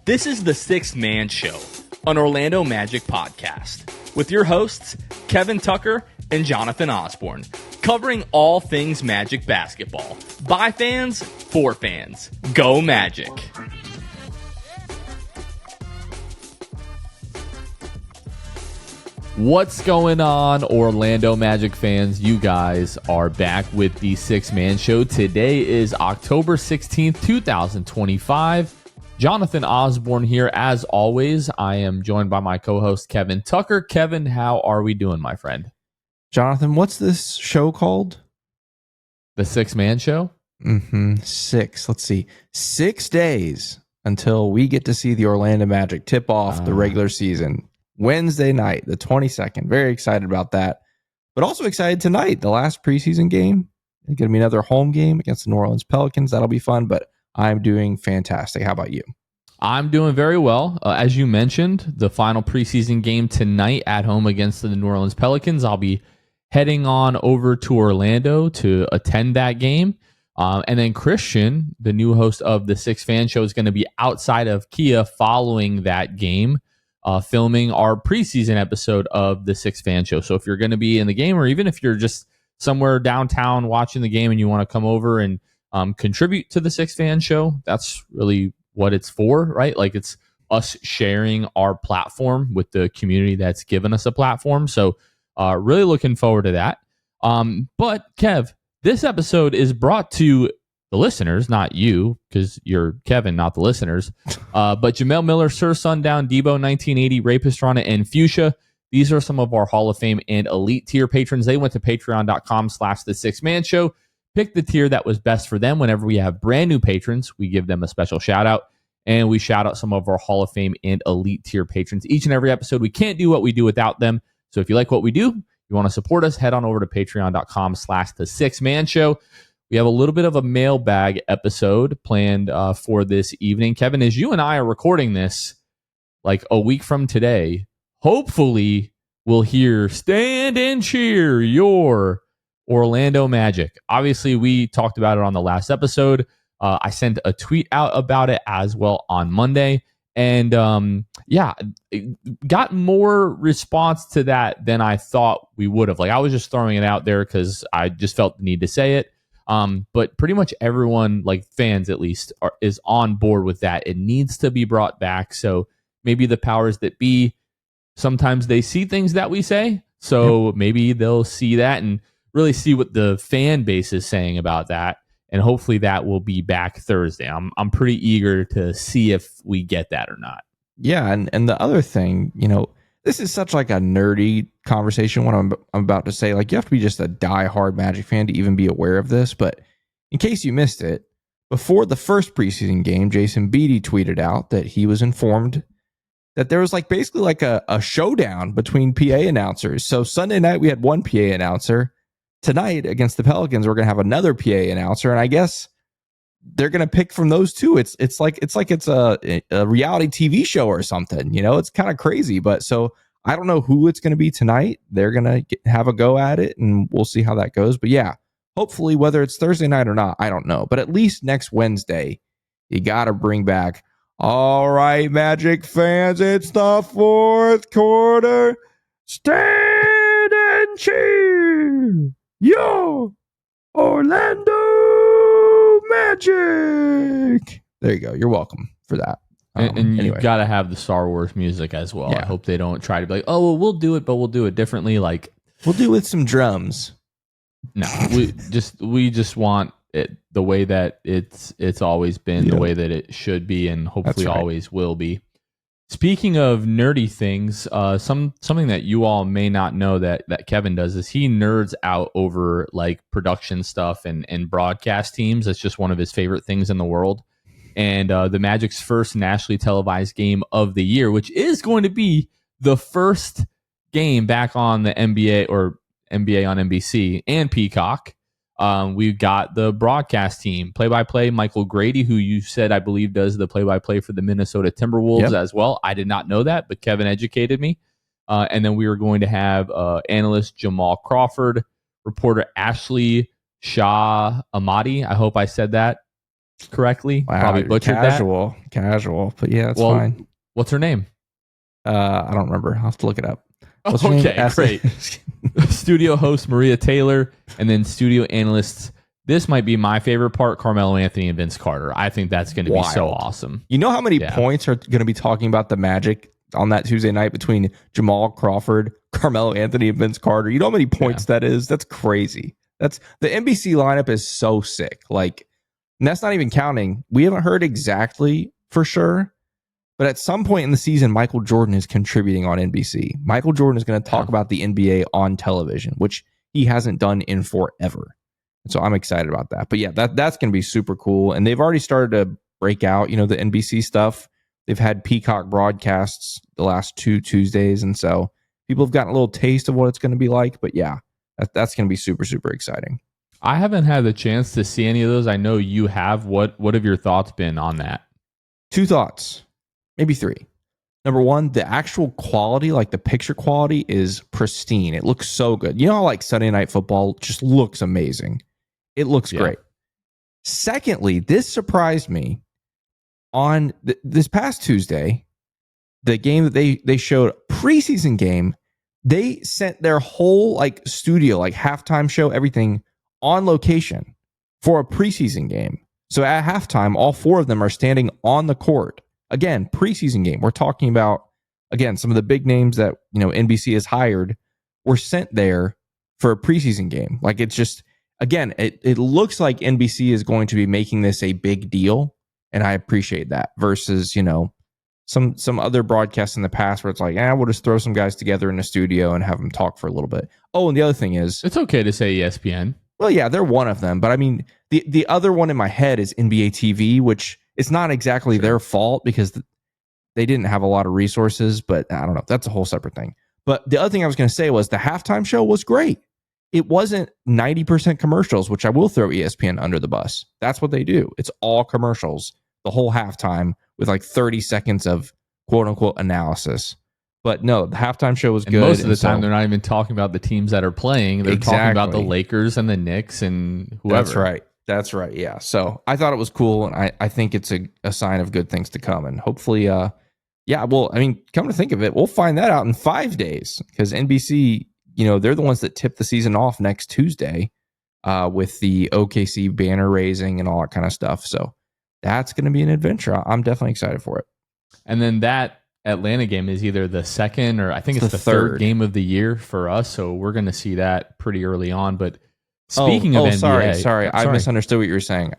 This is the Sixth Man Show, an Orlando Magic podcast, with your hosts, Kevin Tucker and Jonathan Osborne, covering all things Magic basketball. By fans, for fans. Go Magic! What's going on, Orlando Magic fans? You guys are back with the Sixth Man Show. Today is October 16th, 2025. Jonathan Osborne here. As always, I am joined by my co-host, Kevin Tucker. Kevin, how are we doing, my friend? Jonathan, what's this show called? The Sixth Man Show? Six. Let's see. 6 days until we get to see the Orlando Magic tip off the regular season. Wednesday night, the 22nd. Very excited about that. But also excited tonight, the last preseason game. It's going to be another home game against the New Orleans Pelicans. That'll be fun, but I'm doing fantastic. How about you? I'm doing very well. As you mentioned, the final preseason game tonight at home against the New Orleans Pelicans. I'll be heading on over to Orlando to attend that game. And then Christian, the new host of the Sixth Fan Show, is going to be outside of Kia following that game, filming our preseason episode of the Sixth Fan Show. So if you're going to be in the game, or even if you're just somewhere downtown watching the game and you want to come over and contribute to the Sixth Fan Show, that's really what it's for, right? Like, it's us sharing our platform with the community that's given us a platform. So really looking forward to that. But Kev, this episode is brought to the listeners, not you, because you're Kevin, not the listeners. But Jamel Miller, Sir Sundown, Debo 1980, Ray Pastrana, and Fuchsia. These are some of our Hall of Fame and Elite tier patrons. They went to patreon.com/the Sixth Man Show. Pick the tier that was best for them. Whenever we have brand new patrons, we give them a special shout out, and we shout out some of our Hall of Fame and Elite tier patrons each and every episode. We can't do what we do without them. So if you like what we do, you want to support us, head on over to patreon.com/the Sixth Man Show. We have a little bit of a mailbag episode planned for this evening. Kevin, as you and I are recording this like a week from today, hopefully we'll hear "Stand and Cheer Your Orlando Magic." Obviously, we talked about it on the last episode. I sent a tweet out about it as well on Monday. And got more response to that than I thought we would have. Like, I was just throwing it out there because I just felt the need to say it. But pretty much everyone, like fans at least, is on board with that. It needs to be brought back. So maybe the powers that be, sometimes they see things that we say. So maybe they'll see that and really see what the fan base is saying about that. And hopefully that will be back Thursday. I'm pretty eager to see if we get that or not. Yeah, and the other thing, this is such like a nerdy conversation, what I'm about to say. Like, you have to be just a diehard Magic fan to even be aware of this. But in case you missed it, before the first preseason game, Jason Beatty tweeted out that he was informed that there was basically a showdown between PA announcers. So Sunday night we had one PA announcer. Tonight against the Pelicans, we're going to have another PA announcer, and I guess they're going to pick from those two. It's like it's a reality TV show or something. It's kind of crazy. But so I don't know who it's going to be tonight. They're going to have a go at it, and we'll see how that goes. But yeah, hopefully, whether it's Thursday night or not, I don't know. But at least next Wednesday, you got to bring back. All right, Magic fans, it's the fourth quarter. Stand and cheer. Yo, Orlando Magic. There you go. You're welcome for that. And anyway. You've got to have the Star Wars music as well. Yeah. I hope they don't try to be like, oh, well, we'll do it, but we'll do it differently. Like, we'll do it with some drums. No, we just want it the way that it's always been, the way that it should be, and hopefully always will be. Speaking of nerdy things, something that you all may not know that Kevin does is he nerds out over like production stuff and broadcast teams. That's just one of his favorite things in the world. And the Magic's first nationally televised game of the year, which is going to be the first game back on the NBA or NBA on NBC and Peacock. We've got the broadcast team, play-by-play, Michael Grady, who you said, I believe, does the play-by-play for the Minnesota Timberwolves as well. I did not know that, but Kevin educated me. And then we were going to have analyst Jamal Crawford, reporter Ashley Shah Ahmadi. I hope I said that correctly. Wow, Probably you're butchered casual, but yeah, it's Well, fine. What's her name? I don't remember. I'll have to look it up. What's her Okay, name? great. Studio host Maria Taylor, and then studio analysts. This might be my favorite part, Carmelo Anthony and Vince Carter. I think that's going to be so awesome. You know how many points are going to be talking about the Magic on that Tuesday night between Jamal Crawford, Carmelo Anthony, and Vince Carter? You know how many points that is? That's crazy. That's the NBC lineup is so sick. Like, and that's not even counting. We haven't heard exactly for sure, but at some point in the season, Michael Jordan is contributing on NBC. Michael Jordan is going to talk about the NBA on television, which he hasn't done in forever. And so I'm excited about that. But yeah, that's going to be super cool. And they've already started to break out, you know, the NBC stuff. They've had Peacock broadcasts the last 2 Tuesdays. And so people have gotten a little taste of what it's going to be like. But yeah, that's going to be super, super exciting. I haven't had the chance to see any of those. I know you have. What have your thoughts been on that? 2 thoughts. Maybe 3. Number 1, the actual quality, like the picture quality is pristine. It looks so good. You know how like Sunday Night Football just looks amazing. It looks great. Secondly, this surprised me. On this past Tuesday, the game that they showed, preseason game, they sent their whole like studio, like halftime show, everything on location for a preseason game. So at halftime, all 4 of them are standing on the court. Again, preseason game. We're talking about, again, some of the big names that, you know, NBC has hired were sent there for a preseason game. Like, it's just, again, it looks like NBC is going to be making this a big deal, and I appreciate that versus, you know, some other broadcasts in the past where it's like, we'll just throw some guys together in a studio and have them talk for a little bit. Oh, and the other thing is, it's okay to say ESPN. Well, yeah, they're one of them, but I mean, the other one in my head is NBA TV, which it's not exactly their fault because they didn't have a lot of resources, but I don't know. That's a whole separate thing. But the other thing I was going to say was the halftime show was great. It wasn't 90% commercials, which I will throw ESPN under the bus. That's what they do. It's all commercials the whole halftime with like 30 seconds of quote unquote analysis. But no, the halftime show was good. Most of the time, they're not even talking about the teams that are playing. They're talking about the Lakers and the Knicks and whoever. That's right. Yeah. So I thought it was cool, and I think it's a sign of good things to come. And hopefully, well, I mean, come to think of it, we'll find that out in 5 days because NBC, you know, they're the ones that tip the season off next Tuesday with the OKC banner raising and all that kind of stuff. So that's going to be an adventure. I'm definitely excited for it. And then that Atlanta game is either the second or I think it's the third game of the year for us. So we're going to see that pretty early on. But speaking of NBA, sorry, I misunderstood what you were saying.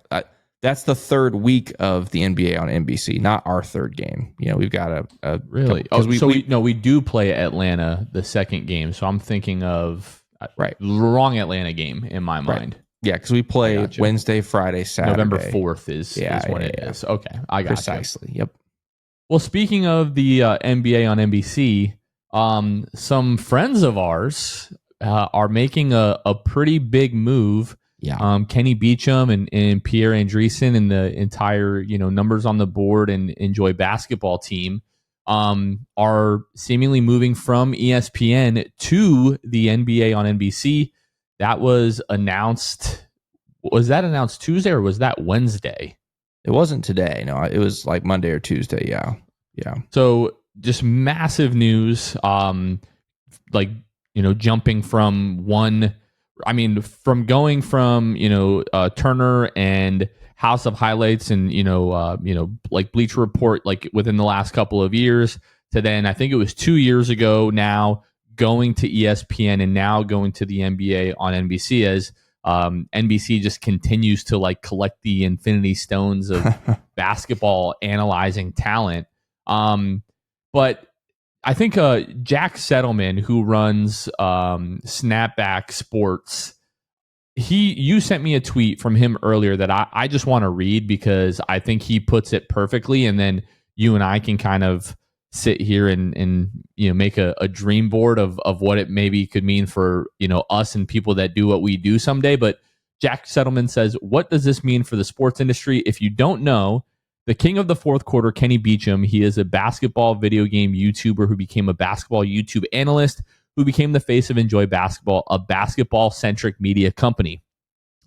That's the third week of the NBA on NBC, not our third game. You know, we've got a really. We do play Atlanta the second game. So I'm thinking of wrong Atlanta game in my mind. Yeah, because we play Wednesday, Friday, Saturday. November 4th is when it is. Okay, I got precisely. Yep. Well, speaking of the NBA on NBC, some friends of ours are making a pretty big move. Yeah. Kenny Beecham and Pierre Andreessen and the entire, you know, numbers on the board and Enjoy Basketball team are seemingly moving from ESPN to the NBA on NBC. That was announced. Was that announced Tuesday or was that Wednesday? It wasn't today. No, it was like Monday or Tuesday. Yeah. So just massive news. Like, you know, jumping from from going from, you know, Turner and House of Highlights and, like Bleacher Report, like within the last couple of years to then, I think it was 2 years ago now, going to ESPN and now going to the NBA on NBC as NBC just continues to like collect the infinity stones of basketball analyzing talent. But I think Jack Settleman, who runs Snapback Sports, you sent me a tweet from him earlier that I just want to read because I think he puts it perfectly, and then you and I can kind of sit here and you know make a dream board of what it maybe could mean for, you know, us and people that do what we do someday. But Jack Settleman says, what does this mean for the sports industry? If you don't know, the king of the fourth quarter, Kenny Beecham, he is a basketball video game YouTuber who became a basketball YouTube analyst, who became the face of Enjoy Basketball, a basketball-centric media company.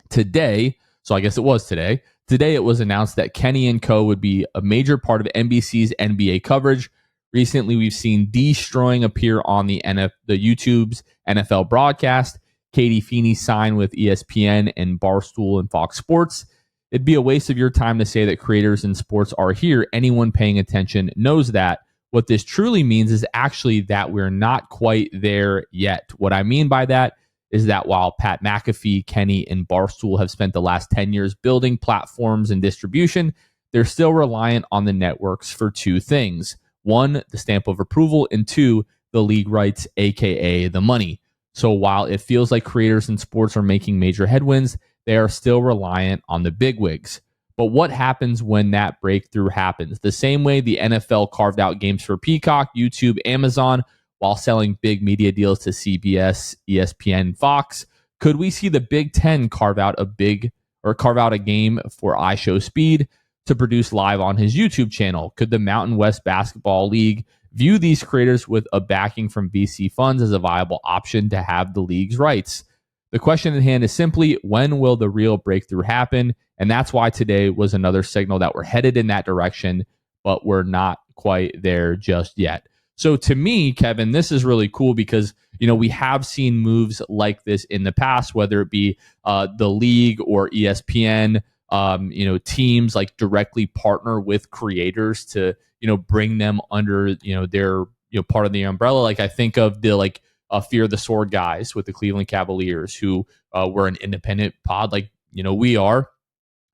Today, so I guess it was today Today, it was announced that Kenny and Co. would be a major part of NBC's NBA coverage. Recently, we've seen Destroying appear on the YouTube's NFL broadcast. Katie Feeney signed with ESPN and Barstool and Fox Sports. It'd be a waste of your time to say that creators in sports are here. Anyone paying attention knows that. What this truly means is actually that we're not quite there yet. What I mean by that is that while Pat McAfee, Kenny, and Barstool have spent the last 10 years building platforms and distribution, they're still reliant on the networks for two things. One, the stamp of approval, and two, the league rights, aka the money. So while it feels like creators in sports are making major headwinds, they are still reliant on the bigwigs. But what happens when that breakthrough happens? The same way the NFL carved out games for Peacock, YouTube, Amazon, while selling big media deals to CBS, ESPN, Fox, could we see the Big Ten carve out a game for iShowSpeed to produce live on his YouTube channel? Could the Mountain West Basketball League view these creators with a backing from VC funds as a viable option to have the league's rights? The question at hand is simply, when will the real breakthrough happen? And that's why today was another signal that we're headed in that direction, but we're not quite there just yet. So to me, Kevin, this is really cool because, we have seen moves like this in the past, whether it be the league or ESPN, teams like directly partner with creators to, bring them under, their, part of the umbrella. Like I think of the Fear the Sword guys with the Cleveland Cavaliers who were an independent pod like, we are.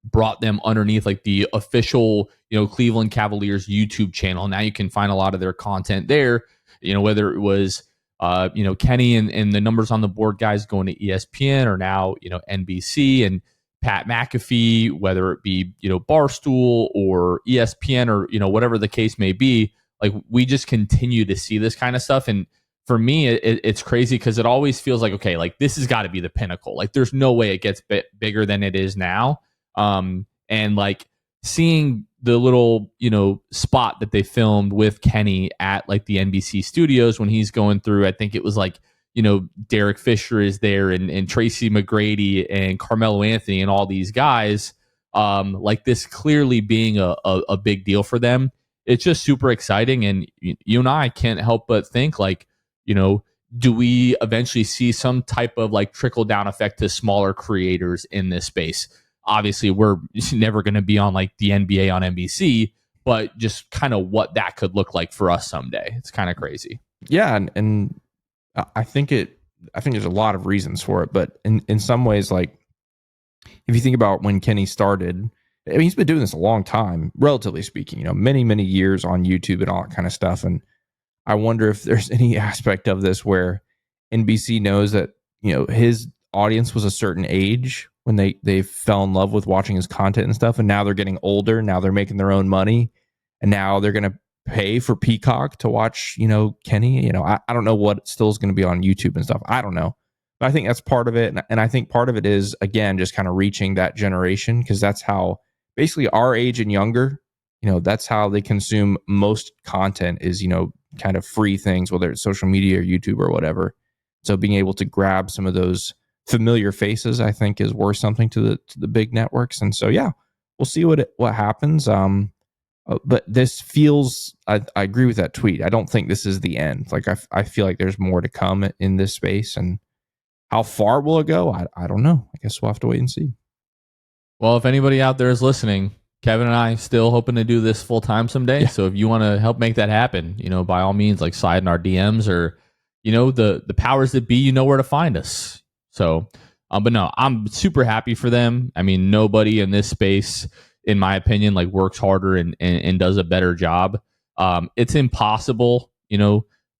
Brought them underneath like the official, Cleveland Cavaliers YouTube channel. Now you can find a lot of their content there, whether it was, Kenny and the numbers on the board guys going to ESPN or now, NBC and Pat McAfee, whether it be, Barstool or ESPN or, whatever the case may be. Like we just continue to see this kind of stuff. And for me, it's crazy because it always feels like, okay, like this has got to be the pinnacle. Like there's no way it gets bigger than it is now. And like seeing the little, spot that they filmed with Kenny at like the NBC studios when he's going through, I think it was like, Derek Fisher is there and Tracy McGrady and Carmelo Anthony and all these guys, like this clearly being a big deal for them. It's just super exciting. And you and I can't help but think like, do we eventually see some type of like trickle down effect to smaller creators in this space? Obviously, we're never going to be on like the NBA on NBC, but just kind of what that could look like for us someday. It's kind of crazy. Yeah, and I think there's a lot of reasons for it, but in some ways, like if you think about when Kenny started, I mean, he's been doing this a long time, relatively speaking. Many years on YouTube and all that kind of stuff. And I wonder if there's any aspect of this where NBC knows that his audience was a certain age when they fell in love with watching his content and stuff, and now they're getting older, now they're making their own money, and now they're going to pay for Peacock to watch Kenny. I don't know what still is going to be on YouTube and stuff. I don't know, but I think that's part of it. And I think part of it is, again, just kind of reaching that generation, because that's how basically our age and younger, that's how they consume most content is, kind of free things, whether it's social media or YouTube or whatever. So being able to grab some of those familiar faces, I think, is worth something to the big networks. And so, yeah, we'll see what happens. But this feels, I agree with that tweet. I don't think this is the end. Like I feel like there's more to come in this space, and how far will it go? I don't know. I guess we'll have to wait and see. Well, if anybody out there is listening, Kevin and I still hoping to do this full time someday. Yeah. So if you want to help make that happen, by all means, like slide in our DMs or, the powers that be, where to find us. So, but no, I'm super happy for them. I mean, nobody in this space, in my opinion, like works harder and does a better job. It's impossible,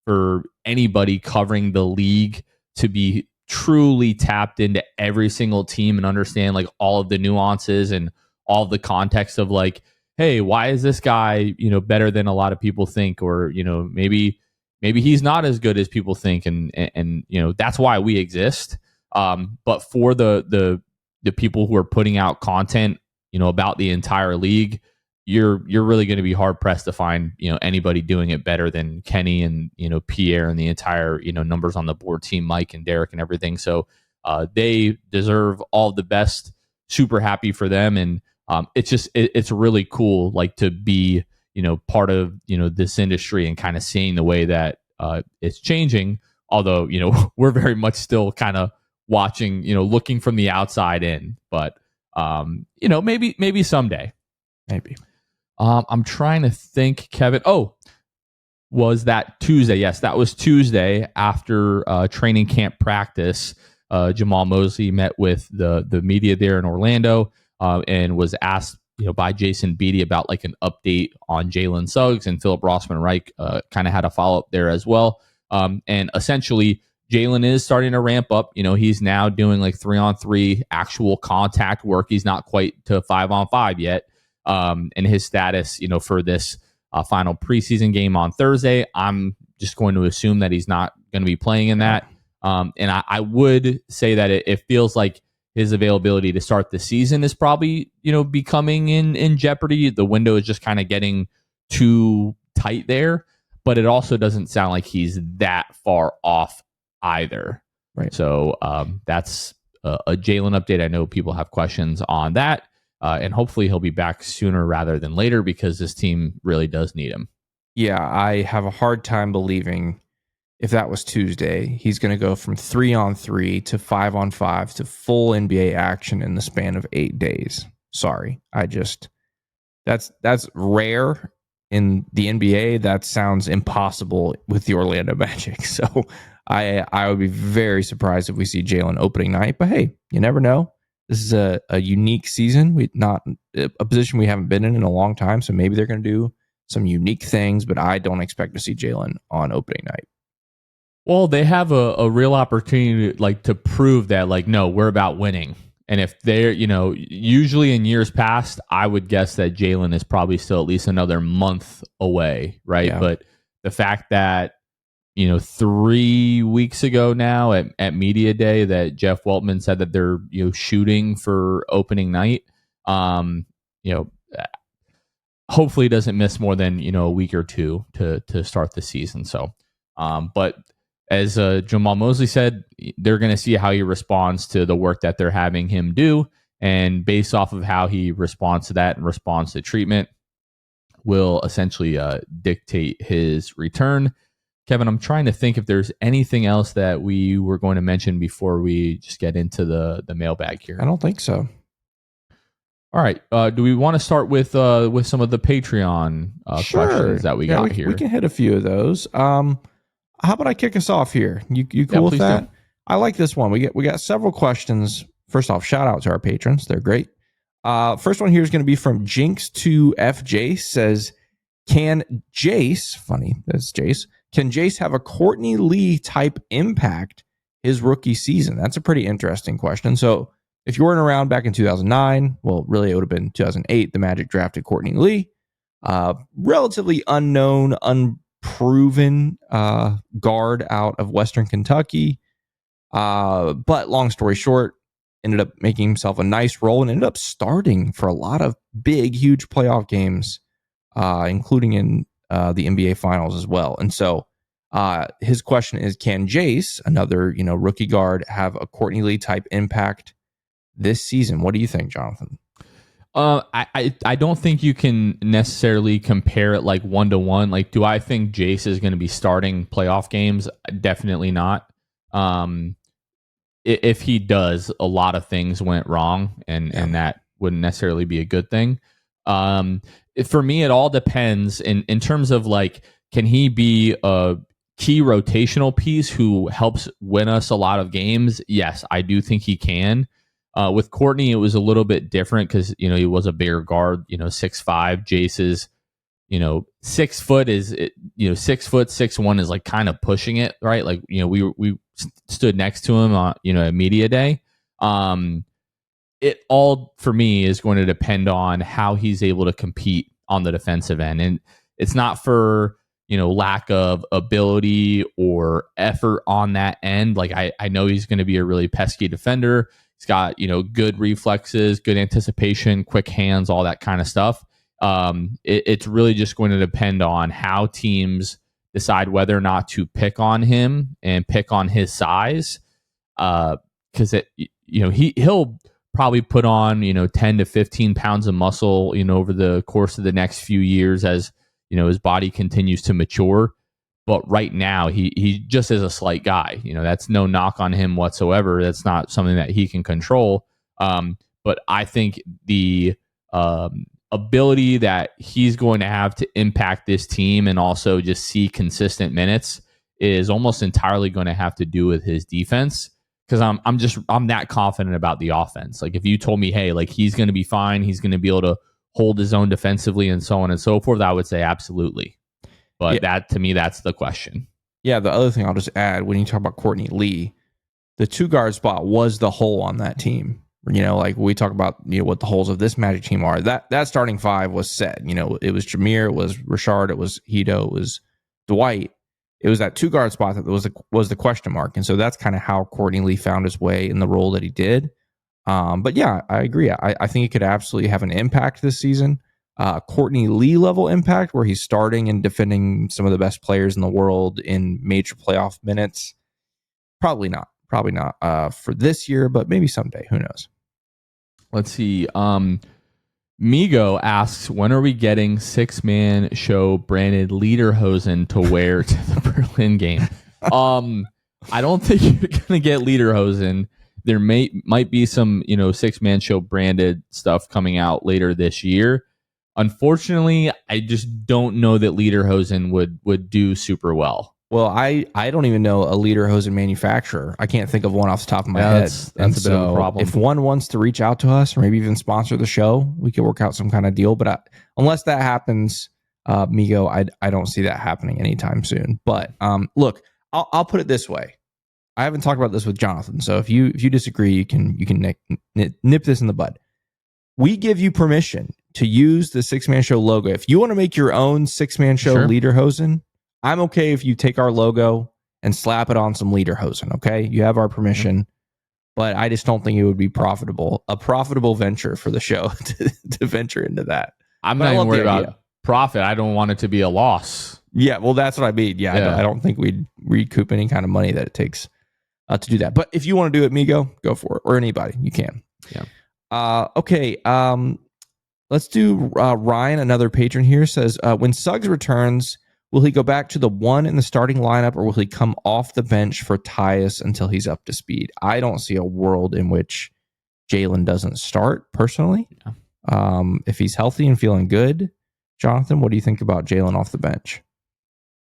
for anybody covering the league to be truly tapped into every single team and understand like all of the nuances and all of the context of like, hey, why is this guy, better than a lot of people think? Or, maybe he's not as good as people think. And that's why we exist. But for the people who are putting out content, about the entire league, you're really going to be hard pressed to find, anybody doing it better than Kenny and, Pierre and the entire, numbers on the board team, Mike and Derek and everything. So they deserve all the best. Super happy for them. And It's really cool, like to be, part of, this industry and kind of seeing the way that it's changing. Although, we're very much still kind of watching, looking from the outside in, but maybe someday. Maybe. I'm trying to think, Kevin. Oh, was that Tuesday? Yes, that was Tuesday after training camp practice. Jamal Mosley met with the media there in Orlando and was asked, by Jason Beatty about like an update on Jalen Suggs, and Philip Rossman Reich kind of had a follow up there as well. And essentially, Jalen is starting to ramp up. He's now doing like 3-on-3 actual contact work. He's not quite to 5-on-5 yet. And his status, for this final preseason game on Thursday, I'm just going to assume that he's not going to be playing in that. And I would say that it feels like his availability to start the season is probably, becoming in jeopardy. The window is just kind of getting too tight there, but it also doesn't sound like he's that far off either. Right. So that's a Jalen update. I know people have questions on that. And hopefully he'll be back sooner rather than later because this team really does need him. Yeah, I have a hard time believing if that was Tuesday, he's going to go from 3-on-3 to 5-on-5 to full NBA action in the span of 8 days. Sorry. That's rare in the NBA. That sounds impossible with the Orlando Magic. So I would be very surprised if we see Jalen opening night. But hey, you never know. This is a unique season. Not a position we haven't been in a long time. So maybe they're going to do some unique things, but I don't expect to see Jalen on opening night. Well, they have a real opportunity to prove that, no, we're about winning. And if they're, usually in years past, I would guess that Jalen is probably still at least another month away, right? Yeah. But the fact that, 3 weeks ago now at Media Day that Jeff Weltman said that they're, shooting for opening night, hopefully doesn't miss more than, a week or two to start the season. So, but as Jamal Mosley said, they're going to see how he responds to the work that they're having him do. And based off of how he responds to that and responds to treatment will essentially dictate his return. Kevin, I'm trying to think if there's anything else that we were going to mention before we just get into the mailbag here. I don't think so. All right. Do we want to start with some of the Patreon questions that we got here? We can hit a few of those. How about I kick us off here? You cool with that? Do. I like this one. We got several questions. First off, shout out to our patrons. They're great. First one here is going to be from Jinx2FJ. Says, can Jace, funny, that's Jace, can Jace have a Courtney Lee type impact his rookie season? That's a pretty interesting question. So if you weren't around back in 2009, well, really it would have been 2008, the Magic drafted Courtney Lee. Relatively unknown, unproven guard out of Western Kentucky. But long story short, ended up making himself a nice role and ended up starting for a lot of big, huge playoff games, including in the NBA Finals as well. And so his question is, can Jace, another rookie guard, have a Courtney Lee type impact this season? What do you think, Jonathan? I don't think you can necessarily compare it like 1-to-1. Do I think Jace is going to be starting playoff games? Definitely not. If he does, a lot of things went wrong, and that wouldn't necessarily be a good thing. For me, it all depends in terms of can he be a key rotational piece who helps win us a lot of games? Yes, I do think he can. With Courtney, it was a little bit different because, he was a bigger guard, 6'5". Jace's, 6 foot is, 6 foot, 6'1" is kind of pushing it, right? We stood next to him on, at Media Day. It all, for me, is going to depend on how he's able to compete on the defensive end. And it's not for, lack of ability or effort on that end. I know he's going to be a really pesky defender. He's got, good reflexes, good anticipation, quick hands, all that kind of stuff. It's really just going to depend on how teams decide whether or not to pick on him and pick on his size. Because he'll probably put on, 10 to 15 pounds of muscle, over the course of the next few years as, his body continues to mature. But right now, he just is a slight guy. That's no knock on him whatsoever. That's not something that he can control. But I think the ability that he's going to have to impact this team and also just see consistent minutes is almost entirely going to have to do with his defense. Because I'm that confident about the offense. Like, if you told me, hey, like, he's going to be fine, he's going to be able to hold his own defensively and so on and so forth, I would say absolutely. But that, to me, that's the question. Yeah, the other thing I'll just add, when you talk about Courtney Lee, the 2-guard spot was the hole on that team. Like we talk about, what the holes of this Magic team are. That starting 5 was set. It was Jameer, it was Rashard, it was Hito, it was Dwight. It was that 2-guard spot that was the question mark. And so that's kind of how Courtney Lee found his way in the role that he did. But yeah, I agree. I think he could absolutely have an impact this season. Courtney Lee level impact where he's starting and defending some of the best players in the world in major playoff minutes. Probably not for this year, but maybe someday. Who knows? Let's see. Migo asks, when are we getting 6-man show branded Lederhosen to wear to the Berlin game? I don't think you're going to get Lederhosen. There might be some, 6-man show branded stuff coming out later this year. Unfortunately, I just don't know that Lederhosen would do super well. Well, I don't even know a Lederhosen manufacturer. I can't think of one off the top of my head. That's a bit of a problem. If one wants to reach out to us or maybe even sponsor the show, we could work out some kind of deal. But unless that happens, Migo, I don't see that happening anytime soon. But look, I'll put it this way. I haven't talked about this with Jonathan, so if you disagree, you can nip this in the bud. We give you permission to use the 6-man show logo. If you want to make your own 6-man show Lederhosen, I'm okay if you take our logo and slap it on some Lederhosen, okay? You have our permission, but I just don't think it would be a profitable venture for the show to venture into that. I'm not even worried about profit. I don't want it to be a loss. Yeah, well, that's what I mean. Yeah. I don't think we'd recoup any kind of money that it takes to do that. But if you want to do it, Migo, go for it. Or anybody, you can. Yeah. Okay. Let's do Ryan, another patron here, says, when Suggs returns, will he go back to the 1 in the starting lineup or will he come off the bench for Tyus until he's up to speed? I don't see a world in which Jalen doesn't start, personally. Yeah. If he's healthy and feeling good. Jonathan, what do you think about Jalen off the bench?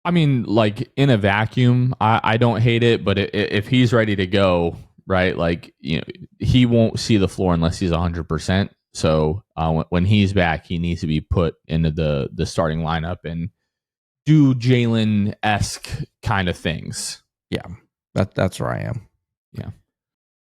I mean, like, in a vacuum, I don't hate it, but if he's ready to go, right, like, he won't see the floor unless he's 100%. So when he's back, he needs to be put into the starting lineup and do Jalen-esque kind of things. Yeah, that's where I am. Yeah.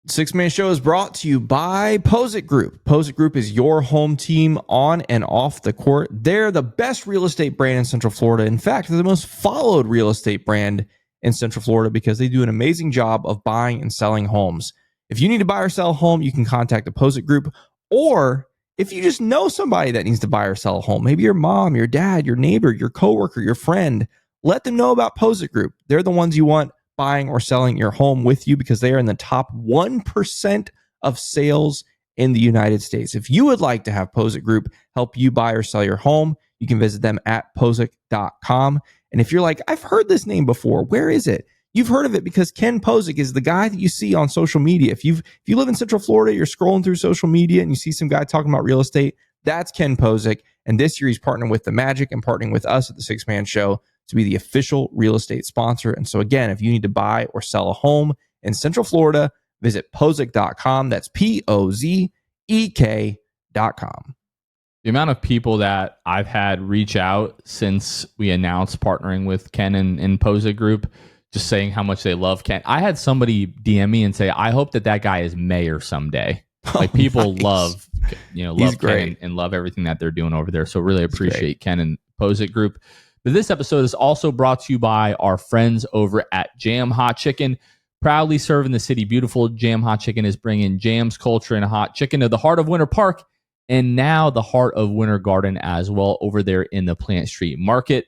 6-Man Show is brought to you by Posit Group. Posit Group is your home team on and off the court. They're the best real estate brand in Central Florida. In fact, they're the most followed real estate brand in Central Florida because they do an amazing job of buying and selling homes. If you need to buy or sell a home, you can contact the Posit Group. Or if you just know somebody that needs to buy or sell a home, maybe your mom, your dad, your neighbor, your coworker, your friend, let them know about Posit Group. They're the ones you want buying or selling your home with you because they are in the top 1% of sales in the United States. If you would like to have Posit Group help you buy or sell your home, you can visit them at Posick.com. And if you're like, I've heard this name before, where is it? You've heard of it because Ken Posick is the guy that you see on social media. If you live in Central Florida, you're scrolling through social media and you see some guy talking about real estate, that's Ken Posick. And this year he's partnering with the Magic and partnering with us at the 6-Man Show to be the official real estate sponsor. And so again, if you need to buy or sell a home in Central Florida, visit Posick.com. That's Pozek.com. The amount of people that I've had reach out since we announced partnering with Ken and Posit Group, just saying how much they love Ken. I had somebody DM me and say, I hope that guy is mayor someday. Like, people nice. love Ken and love everything that they're doing over there. So really appreciate Ken and Posit Group. But this episode is also brought to you by our friends over at Jam Hot Chicken. Proudly serving the city beautiful, Jam Hot Chicken is bringing jams, culture, and hot chicken to the heart of Winter Park and now the heart of Winter Garden as well over there in the Plant Street Market.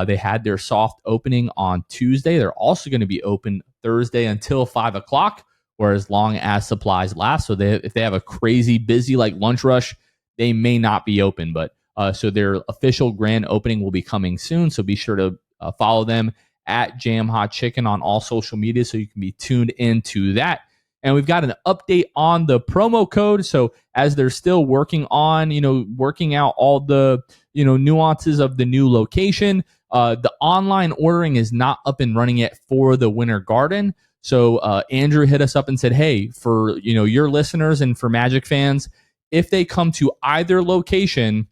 They had their soft opening on Tuesday. They're also going to be open Thursday until 5 o'clock or as long as supplies last. So if they have a crazy busy like lunch rush, they may not be open. But so their official grand opening will be coming soon. So be sure to follow them at Jam Hot Chicken on all social media so you can be tuned into that. And we've got an update on the promo code. So as they're still working on, working out all the, nuances of the new location, the online ordering is not up and running yet for the Winter Garden. So Andrew hit us up and said, hey, for, your listeners and for Magic fans, if they come to either location,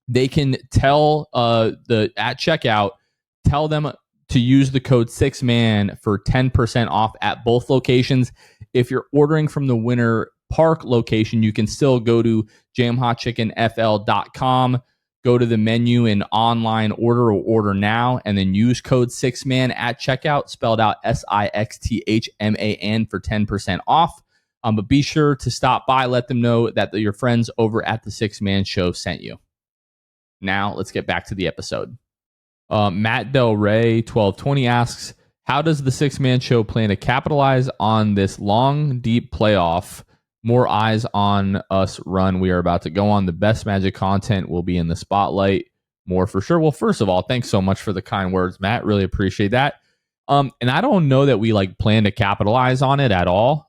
they can tell at checkout, tell them to use the code 6man for 10% off at both locations. If you're ordering from the Winter Park location, you can still go to jamhotchickenfl.com, go to the menu and online order or order now, and then use code 6man at checkout, spelled out SIXTHMAN for 10% off. But be sure to stop by, let them know that your friends over at the 6Man Show sent you. Now let's get back to the episode. Matt Del Rey 1220 asks, how does the 6Man Show plan to capitalize on this long, deep playoff? More eyes on us run we are about to go on. The best Magic content will be in the spotlight. More for sure. Well, first of all, thanks so much for the kind words, Matt. Really appreciate that. And I don't know that we plan to capitalize on it at all.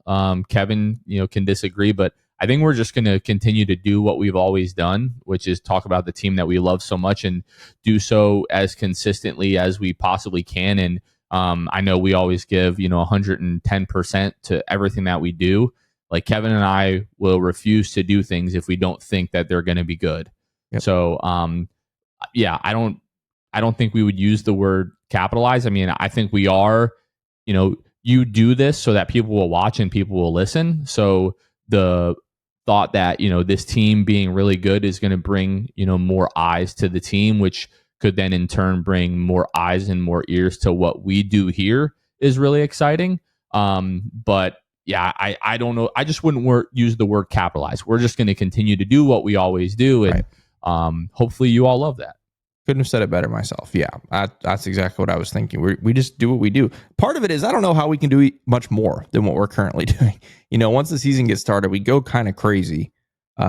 Kevin, can disagree, but I think we're just going to continue to do what we've always done, which is talk about the team that we love so much and do so as consistently as we possibly can. And I know we always give, 110% to everything that we do. Like Kevin and I will refuse to do things if we don't think that they're going to be good. Yep. So, I don't think we would use the word capitalize. I mean, I think we are, you do this so that people will watch and people will listen. So the thought that, this team being really good is going to bring, more eyes to the team, which could then in turn bring more eyes and more ears to what we do here is really exciting. But yeah, I don't know. I just wouldn't use the word capitalize. We're just going to continue to do what we always do. And hopefully you all love that. Couldn't have said it better myself. Yeah, that's exactly what I was thinking. We just do what we do. Part of it is I don't know how we can do much more than what we're currently doing. Once the season gets started, we go kind of crazy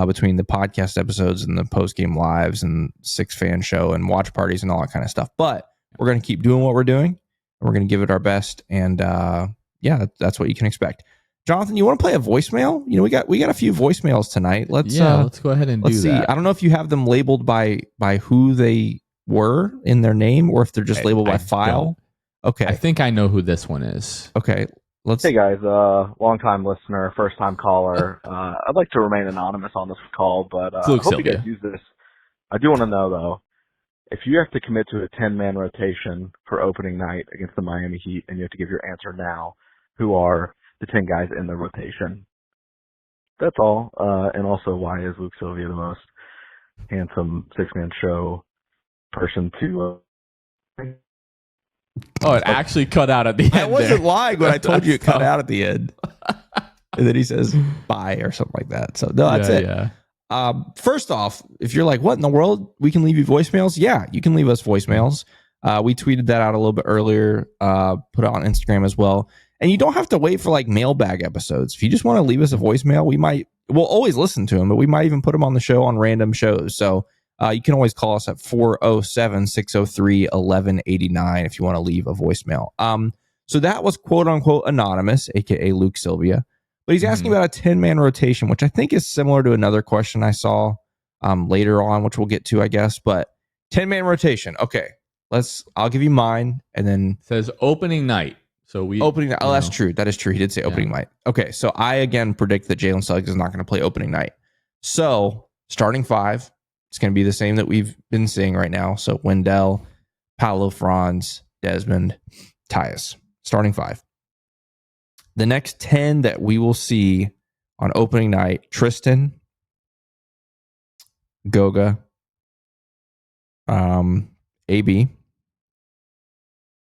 between the podcast episodes and the post-game lives and 6-fan show and watch parties and all that kind of stuff. But we're going to keep doing what we're doing, and we're going to give it our best. And that's what you can expect. Jonathan, you want to play a voicemail? We got a few voicemails tonight. Let's go ahead and do that. See. I don't know if you have them labeled by who they were in their name or if they're just labeled by file. Okay. I think I know who this one is. Okay. Hey guys, long time listener, first time caller. I'd like to remain anonymous on this call, but I hope you guys use this. I do want to know though, if you have to commit to a 10-man rotation for opening night against the Miami Heat and you have to give your answer now, who are the 10 guys in the rotation? That's all. And also, why is Luke Sylvia the most handsome 6-man show person to it actually cut out at the end. I wasn't lying when I told you it cut out at the end. And then he says bye or something like that. So no, that's it. Yeah. First off, if you're like, what in the world? We can leave you voicemails? Yeah, you can leave us voicemails. We tweeted that out a little bit earlier, put it on Instagram as well. And you don't have to wait for mailbag episodes. If you just want to leave us a voicemail, we'll always listen to them, but we might even put them on the show on random shows. So you can always call us at 407-603-1189 if you want to leave a voicemail. So that was quote unquote anonymous, aka Luke Sylvia, but he's asking about a 10-man rotation, which I think is similar to another question I saw later on, which we'll get to, I guess. But 10-man rotation. Okay, I'll give you mine, and then it says opening night. So opening night. Oh, that's true. That is true. He did say opening night. Okay, so I again predict that Jalen Suggs is not going to play opening night. So starting 5, it's going to be the same that we've been seeing right now. So Wendell, Paolo, Franz, Desmond, Tyus. Starting 5. The next 10 that we will see on opening night: Tristan, Goga, AB,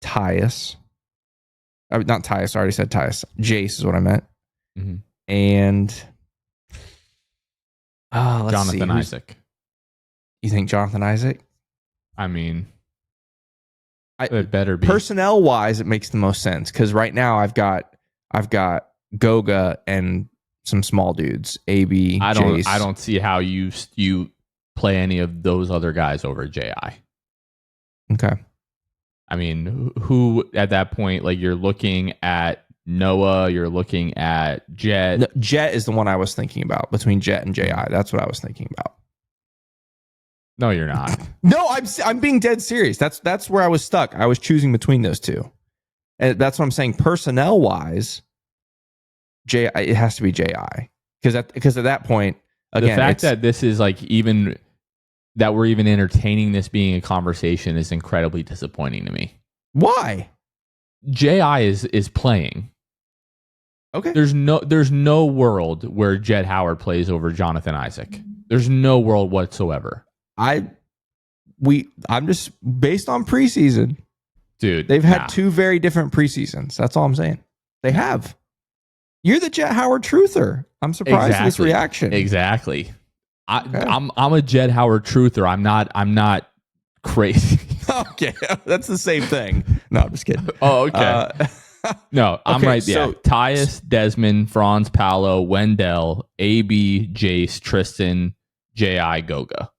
Tyus. Not Tyus. I already said Tyus. Jace is what I meant. Mm-hmm. And Jonathan Isaac. You think Jonathan Isaac? I mean, it better be. Personnel wise, it makes the most sense because right now I've got Goga and some small dudes. AB, Jace. I don't see how you play any of those other guys over JI. Okay. I mean, who at that point, like you're looking at Noah, you're looking at Jet. No, Jet is the one I was thinking about between Jet and JI. That's what I was thinking about. No, you're not. No, I'm being dead serious. That's where I was stuck. I was choosing between those two. And that's what I'm saying. Personnel wise, it has to be JI. Because at that point, again, the fact that this is like even that we're even entertaining this being a conversation is incredibly disappointing to me. Why? JI is playing. Okay. There's no world where Jett Howard plays over Jonathan Isaac. There's no world whatsoever. I'm just based on preseason. Dude, they've had two very different preseasons. That's all I'm saying. They have. You're the Jett Howard truther. I'm surprised at this reaction. Exactly. I'm a Jett Howard truther. I'm not crazy. Okay, that's the same thing. No, I'm just kidding. Oh, okay. No, I'm okay, right. Yeah, so, Tyus, Desmond, Franz, Paolo, Wendell, AB, Jace, Tristan, J.I., Goga.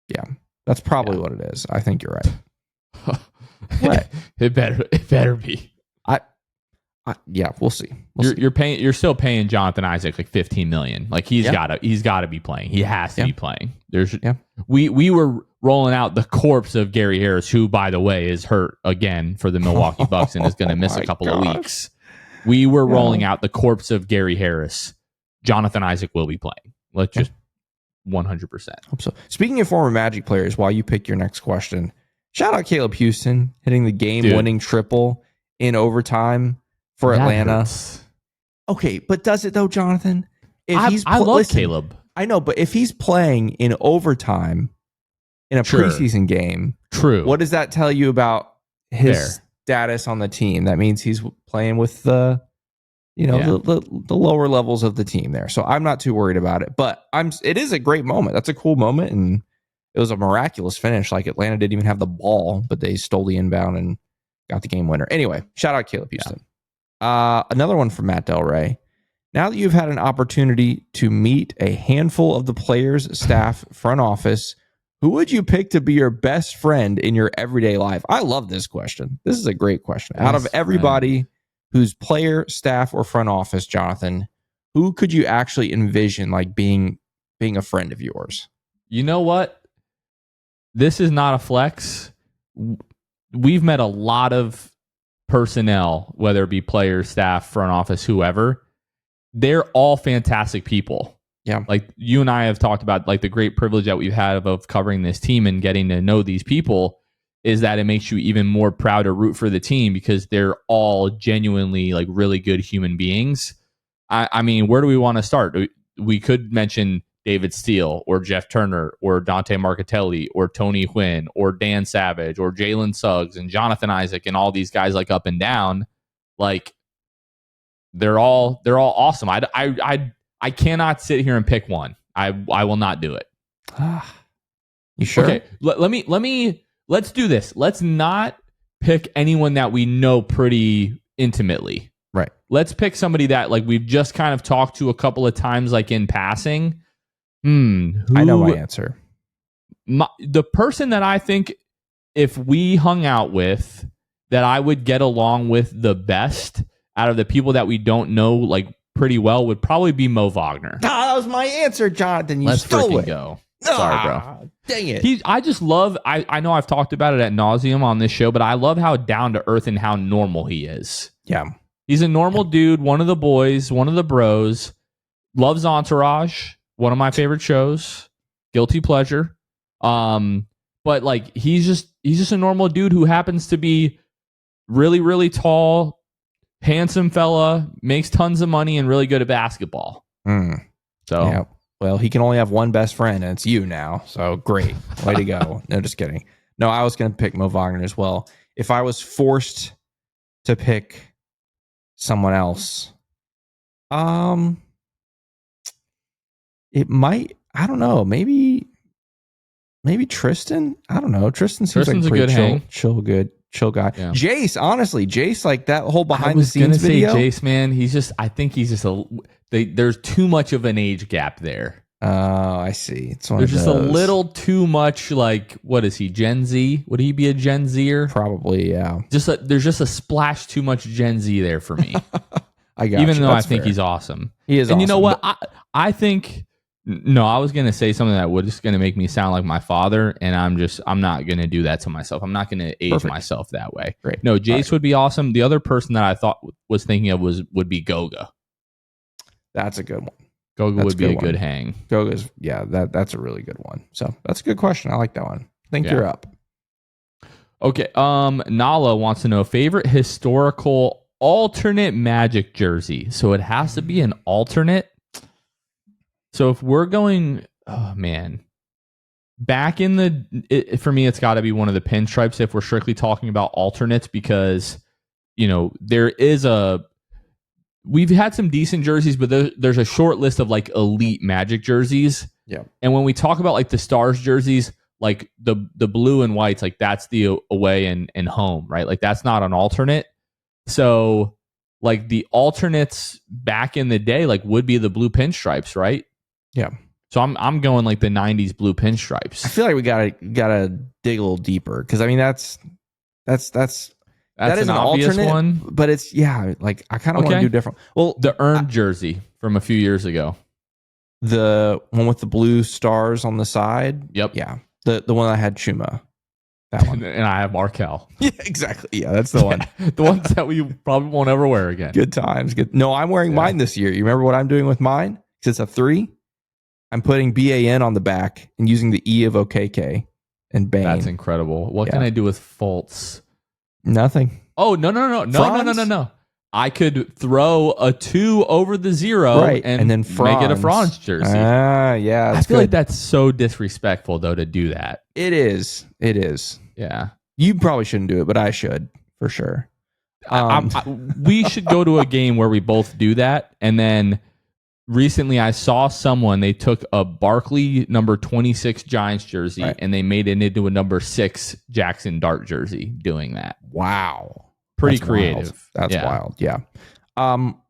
Yeah, that's probably what it is. I think you're right. What? It better be. Yeah, we'll see. You're still paying Jonathan Isaac like $15 million. Like he's got to be playing. He has to be playing. We were rolling out the corpse of Gary Harris, who by the way is hurt again for the Milwaukee Bucks and is going to miss a couple of weeks. We were rolling out the corpse of Gary Harris. Jonathan Isaac will be playing. Let's just 100%. Hope so. Speaking of former Magic players, while you pick your next question, shout out Caleb Houston hitting the game-winning triple in overtime for Atlanta. Hurts. Okay, but does it though, Jonathan? I love Caleb. I know, but if he's playing in overtime in a preseason game, what does that tell you about his status on the team? That means he's playing with the lower levels of the team there. So I'm not too worried about it. But it is a great moment. That's a cool moment, and it was a miraculous finish. Like Atlanta didn't even have the ball, but they stole the inbound and got the game winner. Anyway, shout out Caleb Houston. Another one from Matt Del Rey. Now that you've had an opportunity to meet a handful of the players, staff, front office, who would you pick to be your best friend in your everyday life? I love this question. This is a great question. Out of everybody who's player, staff, or front office, Jonathan, who could you actually envision like being a friend of yours? You know what? This is not a flex. We've met a lot of personnel, whether it be players, staff, front office, whoever. They're all fantastic people. Yeah. Like you and I have talked about like the great privilege that we've had of covering this team and getting to know these people is that it makes you even more proud to root for the team because they're all genuinely like really good human beings. I mean, where do we want to start? We could mention David Steele or Jeff Turner or Dante Marchitelli or Tony Gwynn or Dan Savage or Jalen Suggs and Jonathan Isaac and all these guys like up and down. Like they're all awesome. I cannot sit here and pick one. I will not do it. You sure? Okay, let's do this. Let's not pick anyone that we know pretty intimately. Right. Let's pick somebody that like we've just kind of talked to a couple of times, like in passing. I know my answer. The person that I think if we hung out with that I would get along with the best out of the people that we don't know like pretty well would probably be Mo Wagner. That was my answer, Jonathan. Let's freaking go. Sorry, bro. Dang it. I just love, I know I've talked about it ad nauseum on this show, but I love how down to earth and how normal he is. Yeah. He's a normal dude, one of the boys, one of the bros, loves Entourage, one of my favorite shows, guilty pleasure. But like he's just a normal dude who happens to be really, really tall, handsome fella, makes tons of money, and really good at basketball. So yeah. Well, he can only have one best friend, and it's you now. So great. Way to go. No, just kidding. No, I was going to pick Mo Wagner as well. If I was forced to pick someone else, it might, I don't know, maybe Tristan. I don't know. Tristan seems Tristan's like a good hang. chill chill guy. Yeah. Jace, honestly, Jace, like that whole behind the I scenes was gonna video. say Jace, man. I think he's just there's too much of an age gap there. Oh, I see. It's one There's of just those. a little too much. Like, what is he? Gen Z? Would he be a Gen Zer? Probably, yeah. There's just a splash too much Gen Z there for me. I got Even you. though That's I think fair. he's awesome. He is and awesome. You know what? I think no, I was gonna say something that was just gonna make me sound like my father, and I'm not gonna do that to myself. I'm not gonna age myself that way. Great. No, Jace would be awesome. The other person that I thought was thinking of would be Goga. That's a good one. Goga would be a good hang. Goga's, yeah, that's a really good one. So that's a good question. I like that one. I think you're up. Okay. Nala wants to know favorite historical alternate Magic jersey. So it has to be an alternate. So if we're going, oh man, back in for me, it's got to be one of the pinstripes if we're strictly talking about alternates, because we've had some decent jerseys, but there's a short list of like elite Magic jerseys. Yeah. And when we talk about like the Stars jerseys, like the blue and whites, like that's the away and home, right? Like that's not an alternate. So like the alternates back in the day, like would be the blue pinstripes, right? Yeah. So I'm going like the 90s blue pinstripes. I feel like we gotta dig a little deeper, because I mean that is an obvious alternate one, but it's like I kind of want to do different. Well, the earned jersey from a few years ago, the one with the blue stars on the side. Yep. Yeah. The one that had Chuma. That one. And I have Markel. Yeah, exactly. Yeah, that's the one. The ones that we probably won't ever wear again. Good times. Good. No, I'm wearing mine this year. You remember what I'm doing with mine? Because it's a 3. I'm putting BAN on the back and using the E of OKK and Bane. That's incredible. What can I do with Fultz? Nothing. Oh, no. I could throw a 2 over the 0 and then make it a Franz jersey. Yeah. I feel like that's so disrespectful, though, to do that. It is. Yeah. You probably shouldn't do it, but I should, for sure. We should go to a game where we both do that. And then recently I saw someone, they took a Barkley number 26 Giants jersey and they made it into a number 6 Jackson Dart jersey doing that. Wow. Pretty creative. Wild. That's wild. Yeah.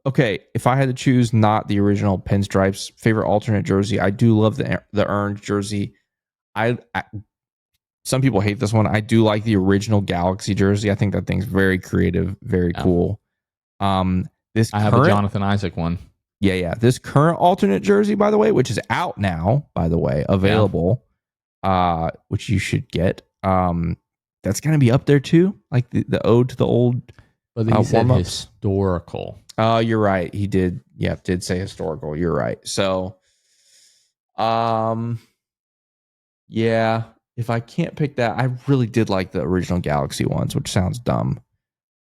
Okay. If I had to choose not the original pinstripes, favorite alternate jersey, I do love the earned jersey. I some people hate this one. I do like the original Galaxy jersey. I think that thing's very creative, very cool. I have a Jonathan Isaac one. Yeah. This current alternate jersey, by the way, which is out now, by the way, available, which you should get. That's going to be up there too, like the ode to the old. But he said historical. Oh, you're right. He did. Yeah, did say historical. You're right. So, yeah. If I can't pick that, I really did like the original Galaxy ones, which sounds dumb.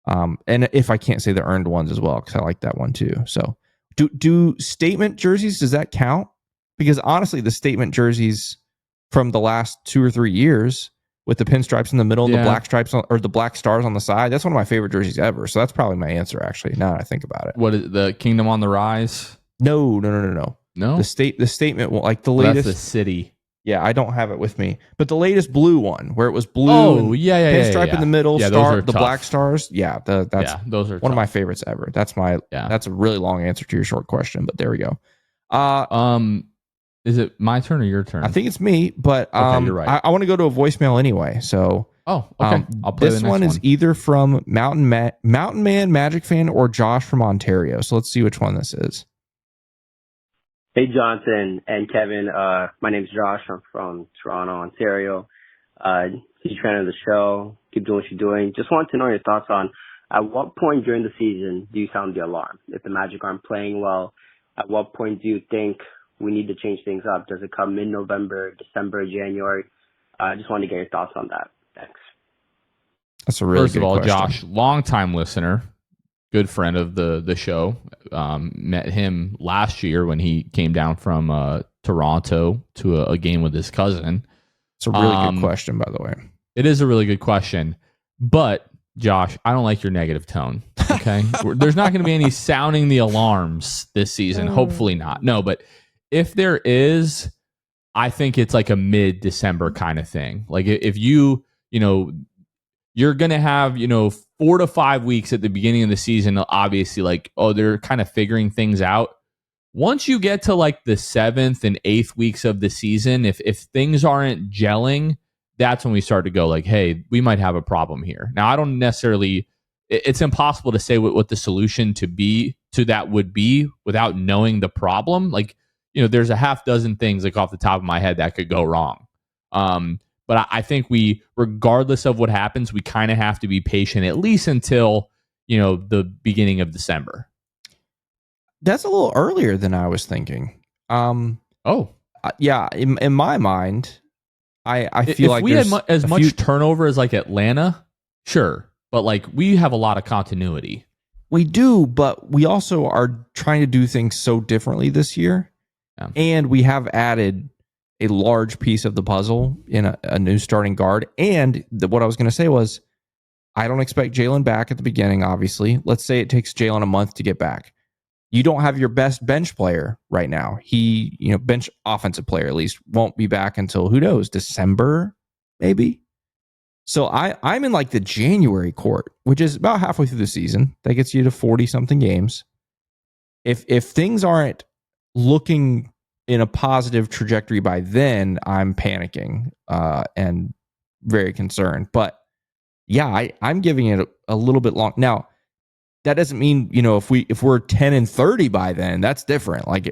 And if I can't say the earned ones as well, because I like that one too. So, do statement jerseys, does that count? Because honestly, the statement jerseys from the last 2 or 3 years, with the pinstripes in the middle and the black stripes or the black stars on the side, that's one of my favorite jerseys ever. So that's probably my answer, actually, now that I think about it. What is the Kingdom on the Rise? No. No? The statement, like the latest. That's the city. Yeah, I don't have it with me. But the latest blue one, where it was blue pinstripe in the middle, the black stars. Yeah, those are one of my favorites ever. That's a really long answer to your short question, but there we go. Is it my turn or your turn? I think it's me, but you're right. I want to go to a voicemail anyway. So okay. I'll play this the next one is either from Mountain Man Magic Fan or Josh from Ontario. So let's see which one this is. Hey, Jonathan and Kevin. My name's Josh. I'm from Toronto, Ontario. Huge fan of the show. Keep doing what you're doing. Just wanted to know your thoughts on at what point during the season do you sound the alarm? If the Magic aren't playing well, at what point do you think we need to change things up? Does it come mid-November, December, January? I just wanted to get your thoughts on that. Thanks. That's a really good question. First of all, Josh, longtime listener, good friend of the show. Met him last year when he came down from Toronto to a game with his cousin. It's a really good question, by the way. It is a really good question. But, Josh, I don't like your negative tone. Okay? There's not going to be any sounding the alarms this season. Hopefully not. No, but if there is, I think it's like a mid-December kind of thing. Like if you you're going to have, 4 to 5 weeks at the beginning of the season, obviously, like, oh, they're kind of figuring things out. Once you get to like the 7th and 8th weeks of the season, if things aren't gelling, that's when we start to go like, hey, we might have a problem here. Now, I don't necessarily, it's impossible to say what the solution to that would be without knowing the problem. Like, there's a half dozen things like off the top of my head that could go wrong. But I think regardless of what happens, we kind of have to be patient at least until, the beginning of December. That's a little earlier than I was thinking. Yeah. In my mind, I feel like we had as much turnover as like Atlanta, sure, but like we have a lot of continuity. We do, but we also are trying to do things so differently this year, and we have added a large piece of the puzzle in a new starting guard. And what I was going to say was, I don't expect Jalen back at the beginning. Obviously, let's say it takes Jalen a month to get back. You don't have your best bench player right now. He, bench offensive player at least, won't be back until, who knows, December, maybe. So I'm in like the January court, which is about halfway through the season. That gets you to 40-something games. If things aren't looking in a positive trajectory by then, I'm panicking and very concerned. But yeah, I'm giving it a little bit long. Now, that doesn't mean, if we're 10-30 by then, that's different. Like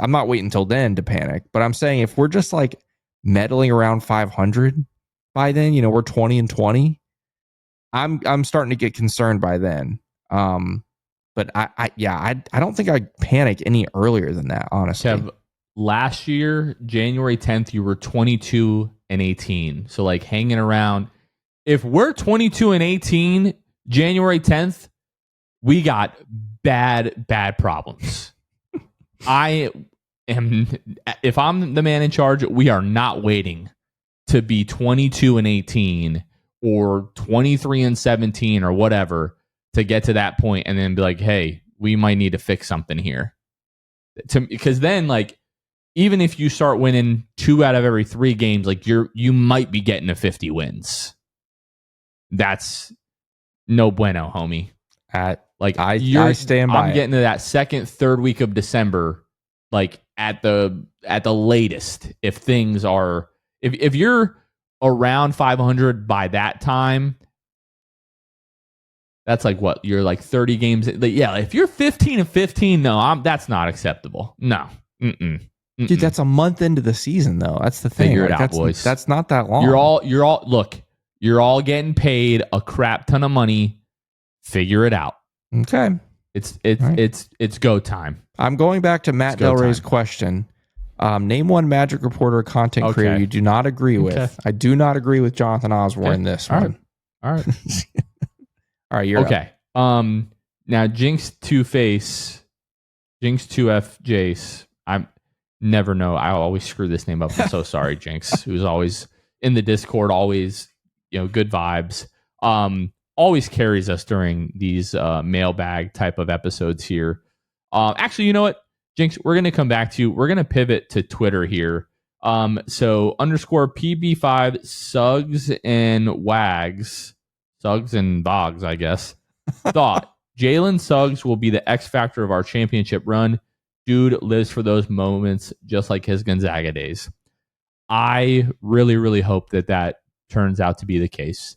I'm not waiting until then to panic, but I'm saying if we're just like meddling around 500 by then, we're 20-20. I'm starting to get concerned by then. But I don't think I'd panic any earlier than that, honestly. Kev, last year, January 10th, you were 22-18. So like hanging around. If we're 22-18, January 10th, we got bad problems. If I'm the man in charge, we are not waiting to be 22-18 or 23-17 or whatever to get to that point and then be like, hey, we might need to fix something here. Because then, like, even if you start winning 2 out of every 3 games, like you might be getting to 50 wins. That's no bueno, homie. I stand by. I'm getting to that 2nd, 3rd week of December, like at the latest. If things are, if you're around 500 by that time, that's like what you're like 30 games. Yeah, if you're 15-15, no, that's not acceptable. No, dude, that's a month into the season though. That's the thing. Figure it out, boys. That's not that long. You're all getting paid a crap ton of money. Figure it out. Okay. It's go time. I'm going back to Matt Del Rey's question. Name one Magic reporter or content creator you do not agree with. I do not agree with Jonathan Osborne in this one. All right. All right, you're okay. up. Now Jinx 2F Jace. I'm never know. I always screw this name up. I'm so sorry, Jinx, who's always in the Discord, always, good vibes. Always carries us during these mailbag type of episodes here. Actually, you know what, Jinx, we're going to come back to you. We're going to pivot to Twitter here. So _PB5 Suggs and Wags, Suggs and Boggs, I guess, thought Jalen Suggs will be the X factor of our championship run. Dude lives for those moments just like his Gonzaga days. I really, really hope that turns out to be the case.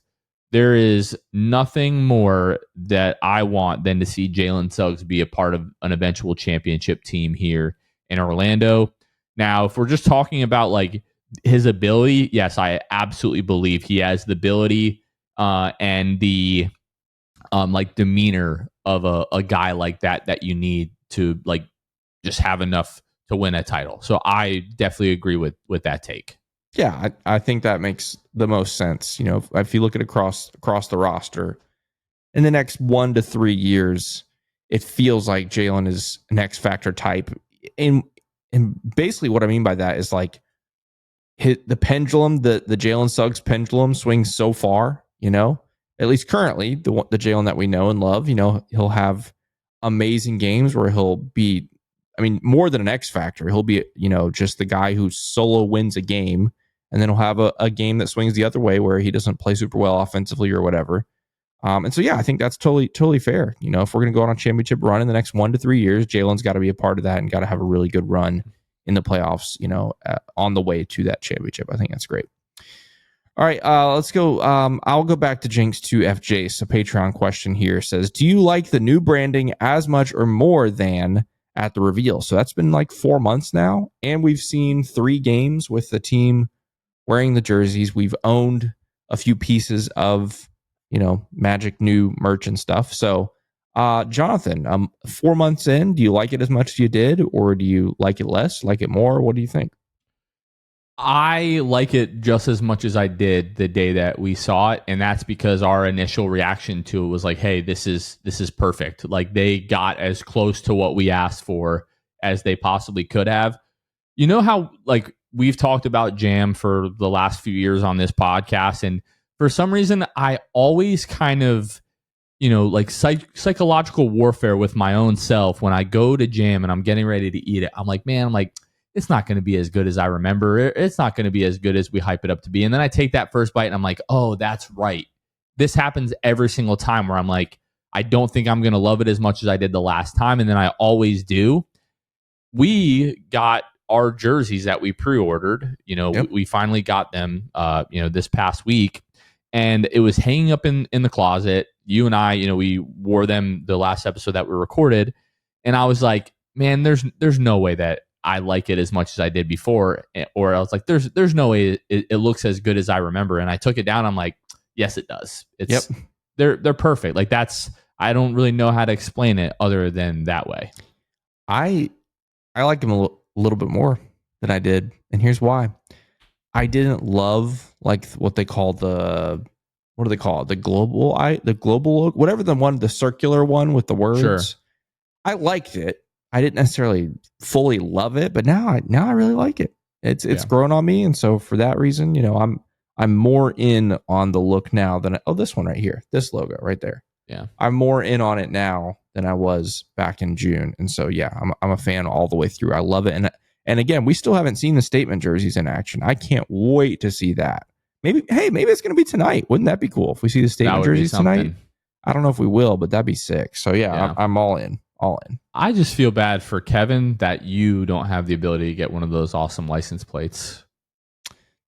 There is nothing more that I want than to see Jalen Suggs be a part of an eventual championship team here in Orlando. Now, if we're just talking about like his ability, yes, I absolutely believe he has the ability and the like demeanor of a guy like that you need to like just have enough to win a title. So I definitely agree with that take. Yeah, I think that makes the most sense. If you look at across the roster, in the next 1 to 3 years, it feels like Jalen is an X factor type. And basically what I mean by that is like the pendulum, the Jalen Suggs pendulum swings so far, at least currently, the Jalen that we know and love, he'll have amazing games where he'll be, more than an X factor. He'll be, just the guy who solo wins a game and then he'll have a game that swings the other way where he doesn't play super well offensively or whatever. And so, I think that's totally fair. If we're going to go on a championship run in the next 1 to 3 years, Jalen's got to be a part of that and got to have a really good run in the playoffs, on the way to that championship. I think that's great. All right, let's go. I'll go back to Jinx to FJ. A Patreon question here says, do you like the new branding as much or more than at the reveal? So that's been like 4 months now, and we've seen 3 games with the team wearing the jerseys. We've owned a few pieces of, Magic new merch and stuff. So, Jonathan, 4 months in, do you like it as much as you did, or do you like it less, like it more? What do you think? I like it just as much as I did the day that we saw it, and that's because our initial reaction to it was like, hey, this is perfect. Like, they got as close to what we asked for as they possibly could have. You know how, like, we've talked about Jam for the last few years on this podcast, and for some reason I always kind of, like psychological warfare with my own self when I go to Jam and I'm getting ready to eat it. I'm like, man, it's not going to be as good as I remember. It's not going to be as good as we hype it up to be. And then I take that first bite and I'm like, oh, that's right. This happens every single time where I'm like, I don't think I'm going to love it as much as I did the last time. And then I always do. We got our jerseys that we pre-ordered. Yep. We finally got them, this past week. And it was hanging up in the closet. You and I, we wore them the last episode that we recorded. And I was like, man, there's no way that I like it as much as I did before. Or I was like, there's no way it looks as good as I remember. And I took it down. I'm like, yes, it does. It's they're perfect. Like, I don't really know how to explain it other than that way. I like them a little bit more than I did. And here's why. I didn't love like what they call what do they call it? The global look, whatever the circular one with the words. Sure. I liked it. I didn't necessarily fully love it, but now I really like it. It's grown on me, and so for that reason, I'm more in on the look now than this one right here, this logo right there. Yeah, I'm more in on it now than I was back in June, and so I'm a fan all the way through. I love it, and again, we still haven't seen the statement jerseys in action. I can't wait to see that. Maybe it's going to be tonight. Wouldn't that be cool if we see the statement jerseys tonight? I don't know if we will, but that'd be sick. So I'm all in. I just feel bad for Kevin that you don't have the ability to get one of those awesome license plates.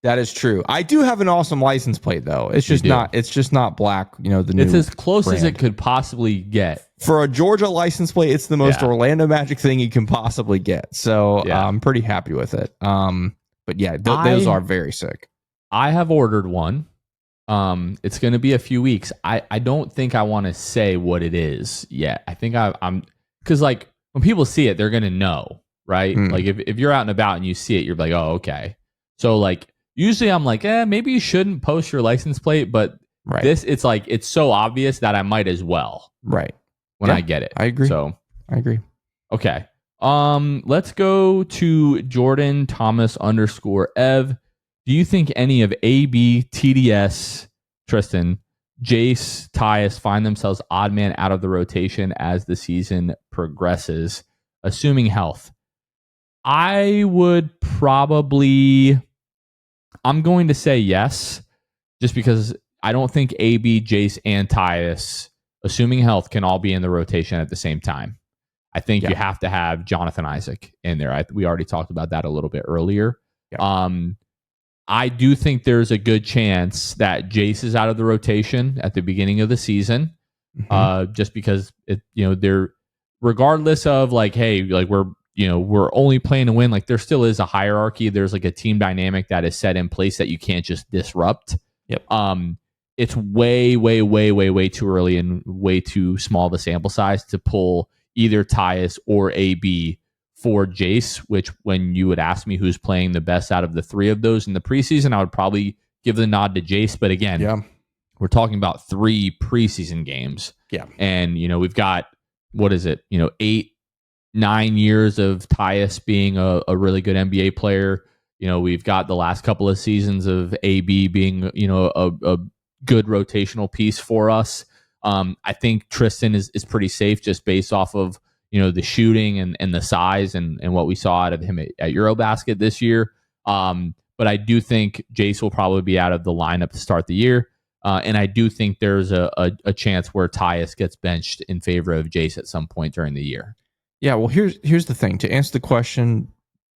That is true. I do have an awesome license plate though. It's just not black. The new. It's as close brand. as it could possibly get for a Georgia license plate. It's the most Orlando Magic thing you can possibly get. So I'm pretty happy with it. But those are very sick. I have ordered one. It's going to be a few weeks. I don't think I want to say what it is yet. I think I'm because like when people see it, they're going to know, right? Like if you're out and about and you see it, you're like, oh, okay. So like usually I'm like, maybe you shouldn't post your license plate, but this it's like it's so obvious that I might as well. Right. When I get it. I agree. So I agree. Okay. Let's go to Jordan Thomas _Ev. Do you think any of AB, TDS, Tristan, Jace, Tyus find themselves odd man out of the rotation as the season progresses, assuming health? I would probably... I'm going to say yes, just because I don't think AB, Jace, and Tyus, assuming health, can all be in the rotation at the same time. I think you have to have Jonathan Isaac in there. We already talked about that a little bit earlier. Yeah. I do think there's a good chance that Jace is out of the rotation at the beginning of the season, just because they're regardless of like, hey, like we're only playing to win. Like there still is a hierarchy. There's like a team dynamic that is set in place that you can't just disrupt. Yep. It's way, way, way, way, way too early and way too small of a sample size to pull either Tyus or AB for Jace, which when you would ask me who's playing the best out of the three of those in the preseason, I would probably give the nod to Jace. But again, we're talking about 3 preseason games. Yeah. And, we've got, 8-9 years of Tyus being a really good NBA player. We've got the last couple of seasons of AB being, a good rotational piece for us. I think Tristan is pretty safe just based off of, the shooting and the size and what we saw out of him at Eurobasket this year. But but I do think Jace will probably be out of the lineup to start the year. And I do think there's a chance where Tyus gets benched in favor of Jace at some point during the year. Yeah, well, here's the thing. To answer the question,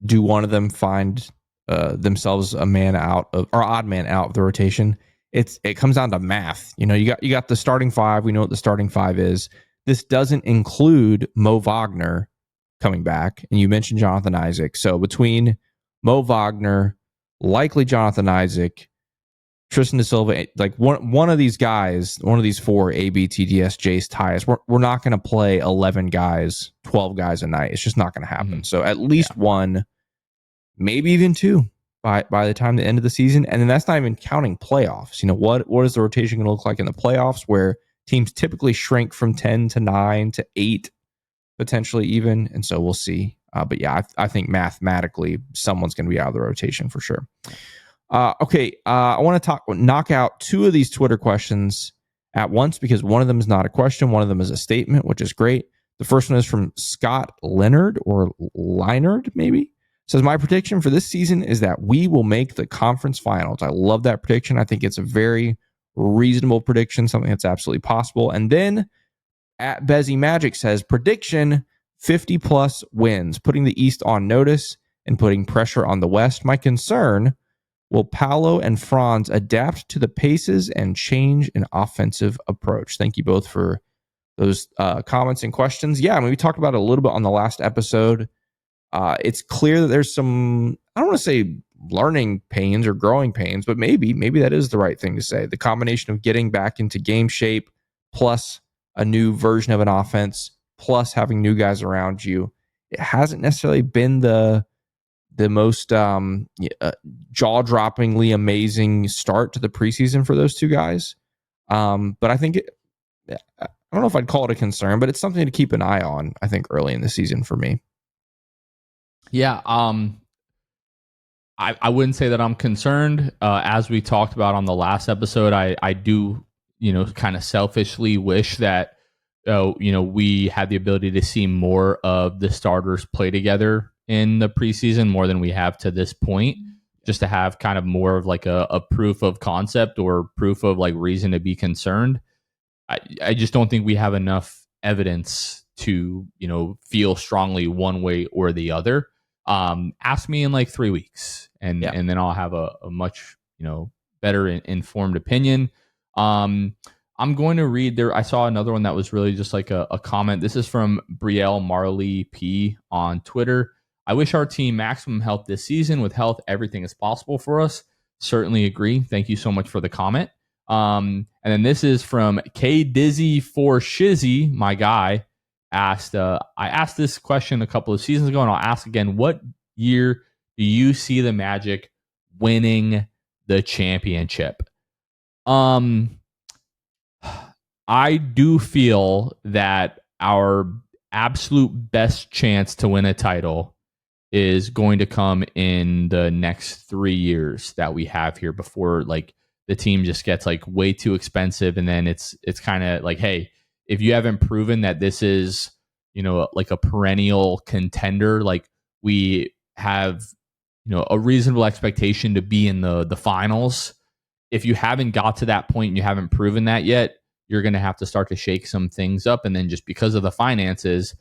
do one of them find themselves a man out of, or odd man out of the rotation? It comes down to math. You got the starting five. We know what the starting five is. This doesn't include Mo Wagner coming back, and you mentioned Jonathan Isaac. So between Mo Wagner, likely Jonathan Isaac, Tristan Da Silva, like one of these guys, one of these four, AB, TDS, Jace, Tyus, we're not going to play 11 guys, 12 guys a night. It's just not going to happen. Mm-hmm. So at least one, maybe even two by the time the end of the season. And then that's not even counting playoffs. What is the rotation going to look like in the playoffs, where teams typically shrink from 10 to 9 to 8, potentially even. And so we'll see. But yeah, I think mathematically someone's going to be out of the rotation for sure. Okay, I want to knock out two of these Twitter questions at once, because one of them is not a question, one of them is a statement, which is great. The first one is from Scott Leonard, or Leinard, maybe. It says, my prediction for this season is that we will make the conference finals. I love that prediction. I think it's a very reasonable prediction, something that's absolutely possible. And then at Bezzy Magic says, prediction 50 plus wins, putting the East on notice and putting pressure on the West. My concern, will Paolo and Franz adapt to the paces and change an offensive approach? Thank you both for those comments and questions. Yeah, I mean, we talked about it a little bit on the last episode. It's clear that there's some, I don't want to say learning pains or growing pains, but maybe that is the right thing to say. The combination of getting back into game shape, plus a new version of an offense, plus having new guys around you, it hasn't necessarily been the most jaw-droppingly amazing start to the preseason for those two guys. But I think I don't know if I'd call it a concern, but it's something to keep an eye on, I think, early in the season for me. Yeah, I wouldn't say that I'm concerned. As we talked about on the last episode, I do, kind of selfishly wish that, we had the ability to see more of the starters play together in the preseason, more than we have to this point, just to have kind of more of like a proof of concept or proof of like reason to be concerned. I just don't think we have enough evidence to, feel strongly one way or the other. Ask me in like 3 weeks and then I'll have a much, better informed opinion. I'm going to read there. I saw another one that was really just like a comment. This is from Brielle Marley P on Twitter. I wish our team maximum health this season. With health, everything is possible for us. Certainly agree. Thank you so much for the comment. And then this is from K Dizzy for Shizzy, my guy. I asked this question a couple of seasons ago, and I'll ask again. What year do you see the Magic winning the championship? I do feel that our absolute best chance to win a title is going to come in the next 3 years that we have here, before like the team just gets like way too expensive. And then it's kind of like, hey, if you haven't proven that this is, like a perennial contender, like we have, a reasonable expectation to be in the finals. If you haven't got to that point and you haven't proven that yet, you're going to have to start to shake some things up. And then just because of the finances,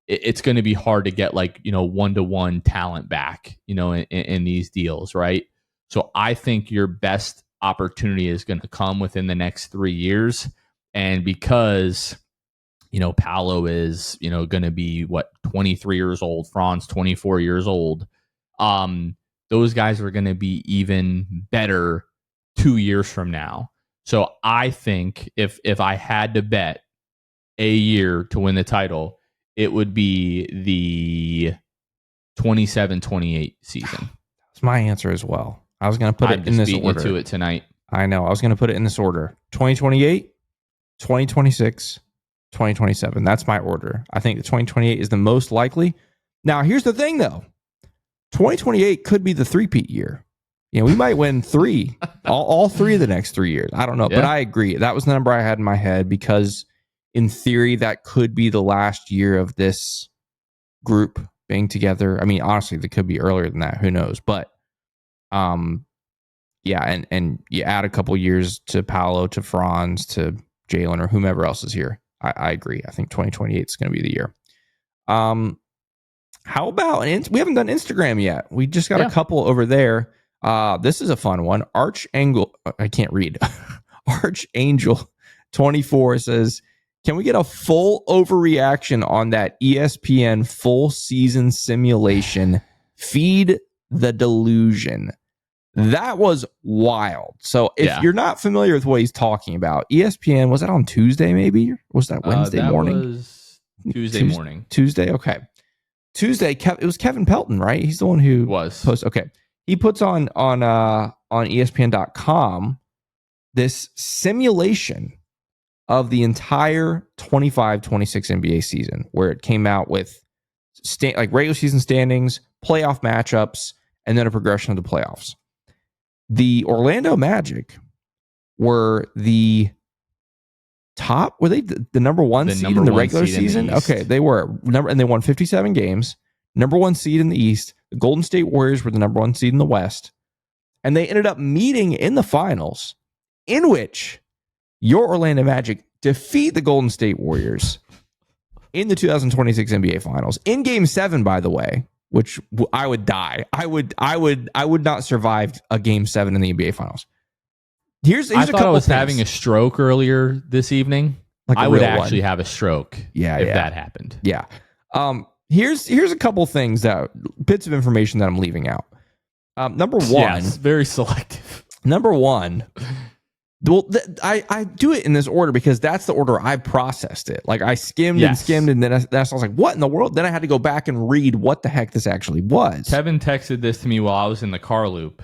it's going to be hard to get like, one-to-one talent back, in these deals, right? So I think your best opportunity is going to come within the next 3 years. And because, Paolo is, going to be 23 years old, Franz 24 years old. Those guys are going to be even better 2 years from now. So I think if I had to bet a year to win the title, it would be the 27-28 season. That's my answer as well. I was going to put it in this order. I'm just beating into it tonight. I know. I was going to put it in this order. 2028, 2026, 2027. That's my order. I think the 2028 is the most likely. Now, here's the thing, though. 2028 could be the three-peat year. We might win three, all three of the next 3 years. I don't know, but I agree. That was the number I had in my head, because in theory, that could be the last year of this group being together. I mean, honestly, that could be earlier than that. Who knows? But Yeah, and you add a couple years to Paolo, to Franz, to Jalen, or whomever else is here. I agree. I think 2028 is going to be the year. How about, we haven't done Instagram yet. We just got a couple over there. This is a fun one. I can't read. Archangel 24 says, can we get a full overreaction on that ESPN full season simulation? Feed the delusion. That was wild. So if you're not familiar with what he's talking about, ESPN, was that on Tuesday maybe? Or was that Wednesday morning? That was Tuesday morning. Tuesday, okay. Tuesday, it was Kevin Pelton, right? He's the one who posted. Okay. He puts on ESPN.com this simulation of the entire 25-26 NBA season, where it came out with regular season standings, playoff matchups, and then a progression of the playoffs. The Orlando Magic were the top. Were they the number one seed in the regular season? Okay, they were and they won 57 games. Number one seed in the East. The Golden State Warriors were the number one seed in the West, and they ended up meeting in the finals, in which your Orlando Magic defeat the Golden State Warriors in the 2026 NBA Finals in Game 7, by the way. Which I would die. I would not survive a Game 7 in the NBA Finals. Here's I thought I was having a stroke earlier this evening. I would actually have a stroke if that happened. Yeah. Here's a couple things, bits of information that I'm leaving out. Number one. Yes, very selective. Number one. Well, I do it in this order because that's the order I processed it. Like I skimmed and skimmed, and then I was like, what in the world? Then I had to go back and read what the heck this actually was. Kevin texted this to me while I was in the car loop,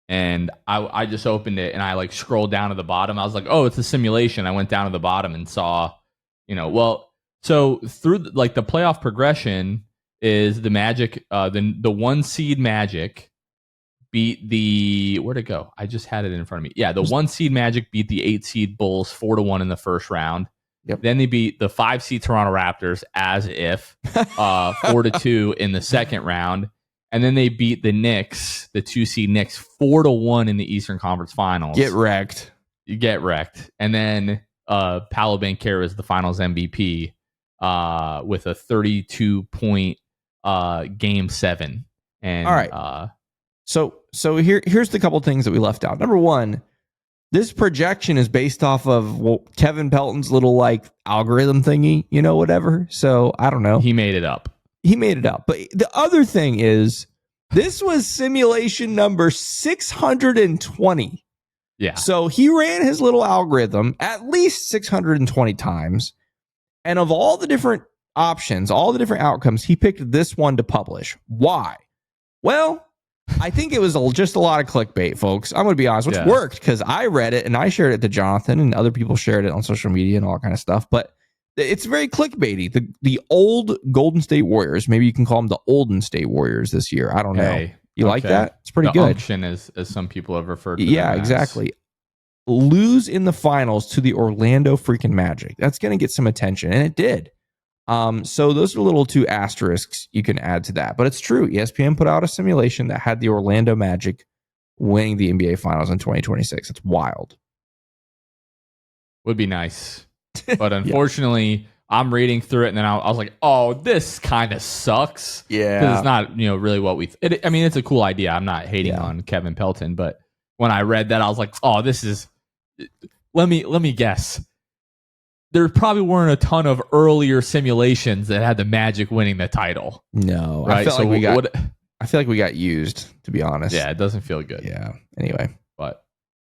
and I just opened it and I scrolled down to the bottom. I was like, oh, it's a simulation. I went down to the bottom and saw, so through the playoff progression is the Magic, the 1 seed Magic beat the, where'd it go? I just had it in front of me. Yeah, the 1 seed Magic beat the 8 seed Bulls 4-1 in the first round. Yep. Then they beat the 5 seed Toronto Raptors as if 4-2 in the second round. And then they beat the Knicks, the 2 seed Knicks 4-1 in the Eastern Conference Finals. Get wrecked. You get wrecked. And then Paolo Banchero is the Finals MVP with a 32-point Game 7. And all right. So here's the couple things that we left out. Number one, this projection is based off of Kevin Pelton's little algorithm thingy, whatever. So I don't know. He made it up. But the other thing is, this was simulation number 620. Yeah. So he ran his little algorithm at least 620 times. And of all the different options, all the different outcomes, he picked this one to publish. Why? Well, I think it was just a lot of clickbait, folks. I'm going to be honest, which worked because I read it and I shared it to Jonathan and other people shared it on social media and all that kind of stuff. But it's very clickbaity. The old Golden State Warriors, maybe you can call them the Olden State Warriors this year. I don't know. You like that? It's pretty good. Unction, as some people have referred to Yeah, exactly. Lose in the finals to the Orlando freaking Magic. That's going to get some attention, and it did. So those are little two asterisks you can add to that. But it's true. ESPN put out a simulation that had the Orlando Magic winning the NBA Finals in 2026. It's wild. Would be nice. But unfortunately, I'm reading through it, and then I was like, oh, this kind of sucks. Yeah. Because it's not really what we... it's a cool idea. I'm not hating on Kevin Pelton, but when I read that, I was like, oh, this is... Let me guess. There probably weren't a ton of earlier simulations that had the Magic winning the title. No. Right? I feel like we got used, to be honest. Yeah, it doesn't feel good. Yeah. Anyway. But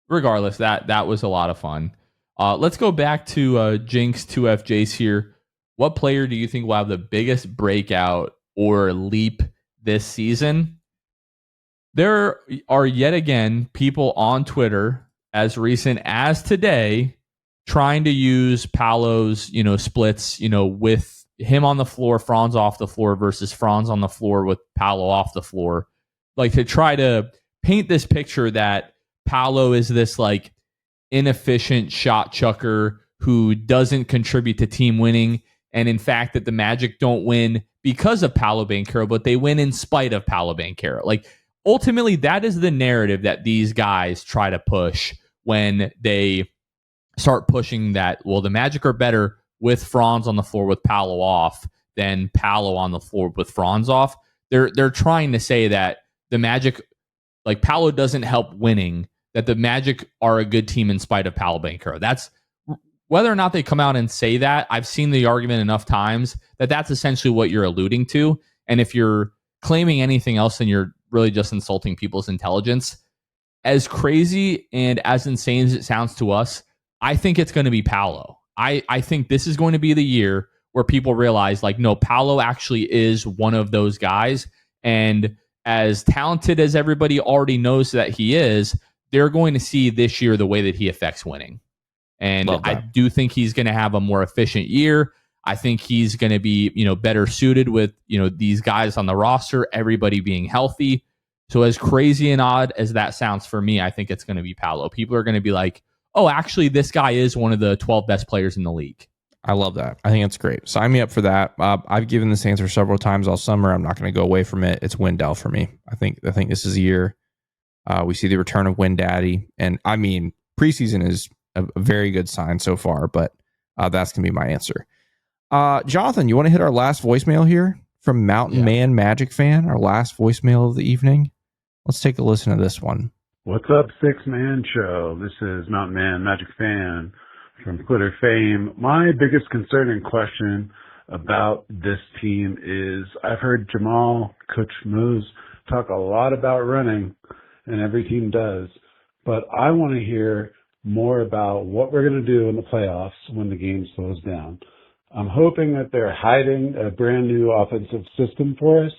regardless, that was a lot of fun. Let's go back to Jinx 2FJs here. What player do you think will have the biggest breakout or leap this season? There are yet again people on Twitter as recent as today trying to use Paolo's, splits, with him on the floor, Franz off the floor versus Franz on the floor with Paolo off the floor, to try to paint this picture that Paolo is this inefficient shot chucker who doesn't contribute to team winning, and in fact that the Magic don't win because of Paolo Banchero, but they win in spite of Paolo Banchero. ultimately, that is the narrative that these guys try to push when they start pushing that, well, the Magic are better with Franz on the floor with Paolo off than Paolo on the floor with Franz off. They're trying to say that the Magic, like Paolo doesn't help winning, that the Magic are a good team in spite of Paolo Banchero. That's whether or not they come out and say that. I've seen the argument enough times that that's essentially what you're alluding to. And if you're claiming anything else, then you're really just insulting people's intelligence. As crazy and as insane as it sounds to us, I think it's going to be Paolo. I think this is going to be the year where people realize, like, no, Paolo actually is one of those guys. And as talented as everybody already knows that he is, they're going to see this year the way that he affects winning. And I do think he's going to have a more efficient year. I think he's going to be, better suited with, these guys on the roster, everybody being healthy. So as crazy and odd as that sounds for me, I think it's going to be Paolo. People are going to be like, oh, actually, this guy is one of the 12 best players in the league. I love that. I think it's great. Sign me up for that. I've given this answer several times all summer. I'm not going to go away from it. It's Wendell for me. I think this is a year. We see the return of Win Daddy. And I mean, preseason is a very good sign so far, but that's going to be my answer. Jonathan, you want to hit our last voicemail here from Mountain Man Magic Fan, our last voicemail of the evening? Let's take a listen to this one. What's up, six-man show? This is Mountain Man Magic Fan from Twitter fame. My biggest concern and question about this team is I've heard Jamal, Coach Moose, talk a lot about running, and every team does, but I want to hear more about what we're going to do in the playoffs when the game slows down. I'm hoping that they're hiding a brand new offensive system for us,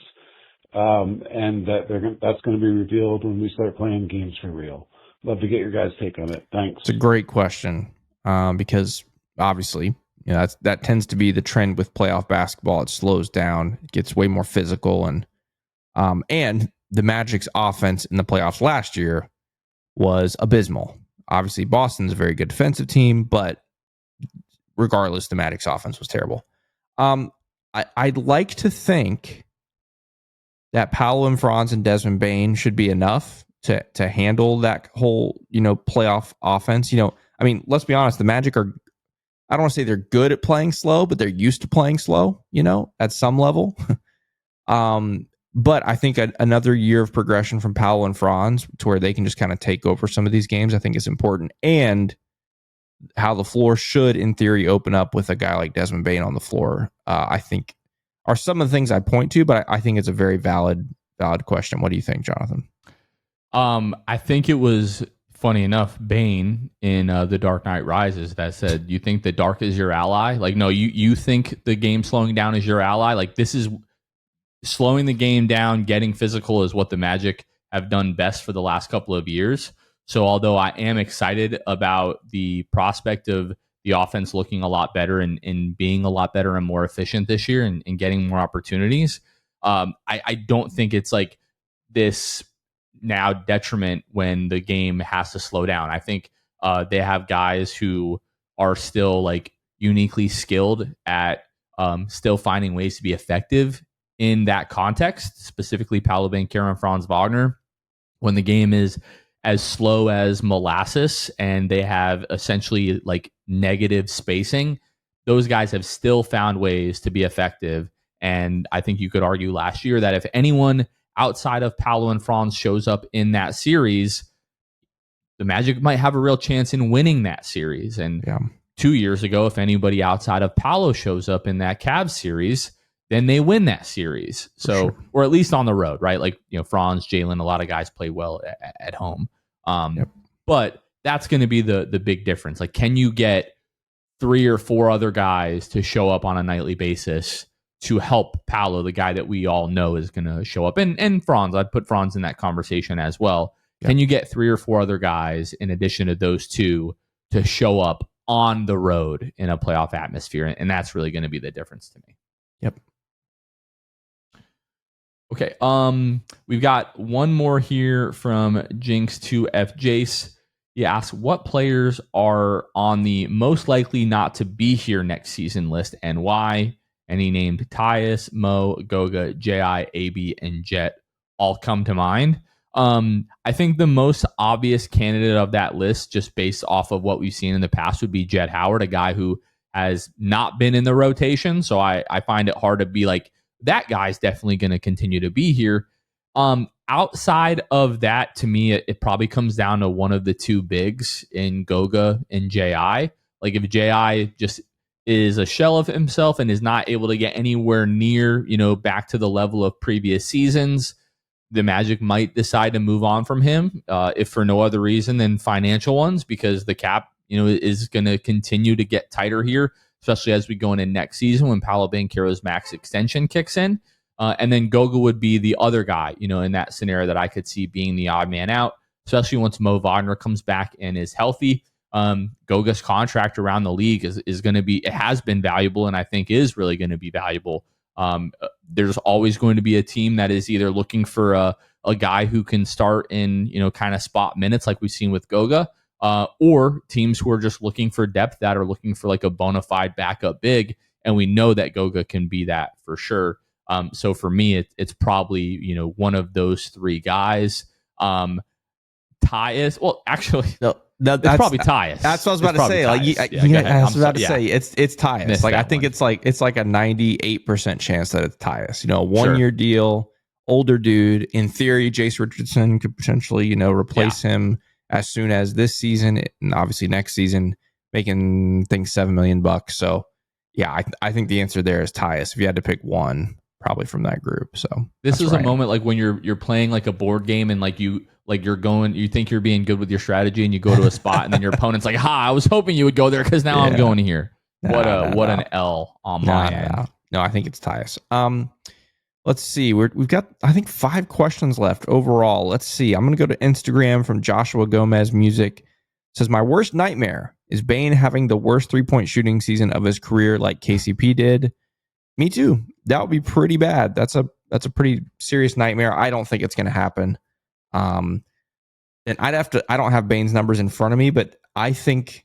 and that that's going to be revealed when we start playing games for real. Love to get your guys' take on it. Thanks. It's a great question, because obviously, that tends to be the trend with playoff basketball. It slows down, it gets way more physical, and the Magic's offense in the playoffs last year was abysmal. Obviously, Boston's a very good defensive team, but regardless, the Magic's offense was terrible. I'd like to think that Paolo and Franz and Desmond Bane should be enough to handle that whole, playoff offense. I mean, let's be honest, the Magic are, I don't want to say they're good at playing slow, but they're used to playing slow, at some level. But I think another year of progression from Paolo and Franz to where they can just kind of take over some of these games, I think is important. And how the floor should, in theory, open up with a guy like Desmond Bane on the floor, I think are some of the things I point to, but I think it's a very valid question. What do you think, Jonathan? I think it was, funny enough, Bane in The Dark Knight Rises that said, you think the dark is your ally? Like, no, you think the game slowing down is your ally? Like, this is slowing the game down, getting physical is what the Magic have done best for the last couple of years. So although I am excited about the prospect of the offense looking a lot better and being a lot better and more efficient this year and getting more opportunities, I don't think it's like this now detriment when the game has to slow down. I think they have guys who are still like uniquely skilled at still finding ways to be effective in that context, specifically Paolo Banchero and Franz Wagner. When the game is as slow as molasses and they have essentially like negative spacing, those guys have still found ways to be effective. And I think you could argue last year that if anyone outside of Paolo and Franz shows up in that series, the Magic might have a real chance in winning that series. And 2 years ago, if anybody outside of Paolo shows up in that Cavs series, then they win that series. So, sure. Or at least on the road, right? Like, Franz, Jalen, a lot of guys play well at home. But that's going to be the big difference. Like, can you get 3 or 4 other guys to show up on a nightly basis to help Paolo, the guy that we all know is going to show up? And Franz, I'd put Franz in that conversation as well. Yep. Can you get 3 or 4 other guys in addition to those two to show up on the road in a playoff atmosphere? And that's really going to be the difference to me. Yep. Okay, we've got one more here from Jinx2F Jace. He asks, what players are on the most likely not to be here next season list and why? And he named Tyus, Mo, Goga, J.I., AB, and Jet all come to mind. I think the most obvious candidate of that list, just based off of what we've seen in the past, would be Jett Howard, a guy who has not been in the rotation. So I find it hard to be like, that guy's definitely going to continue to be here. Outside of that, to me, it probably comes down to one of the two bigs in Goga and J.I. Like if J.I. just is a shell of himself and is not able to get anywhere near, back to the level of previous seasons, the Magic might decide to move on from him, if for no other reason than financial ones, because the cap, is going to continue to get tighter here, especially as we go into next season when Paolo Banchero's max extension kicks in. And then Goga would be the other guy, in that scenario that I could see being the odd man out, especially once Mo Wagner comes back and is healthy. Goga's contract around the league is going to be, it has been valuable, and I think is really going to be valuable. There's always going to be a team that is either looking for a guy who can start in, kind of spot minutes like we've seen with Goga, or teams who are just looking for depth that are looking for like a bona fide backup big. And we know that Goga can be that for sure. So for me, it's probably, one of those three guys. Tyus, well, actually, no, it's probably Tyus. That's what I was about to say. I was about to say it's Tyus. Like I think it's like a 98% chance that it's Tyus. 1-year deal, older dude. In theory, Jace Richardson could potentially, replace him as soon as this season, and obviously next season, making things $7 million. So yeah, I think the answer there is Tyus. If you had to pick one, probably from that group. So this is a moment like when you're playing like a board game and you think you're being good with your strategy and you go to a spot and then your opponent's like, I was hoping you would go there because now I'm going here. What an L on my end. No, I think it's Tyus. Let's see. We've got, I think, 5 questions left overall. Let's see. I'm going to go to Instagram from Joshua Gomez Music. It says, my worst nightmare is Bane having the worst 3-point shooting season of his career like KCP did. Me too. That would be pretty bad. That's a pretty serious nightmare. I don't think it's going to happen. And I don't have Bane's numbers in front of me, but I think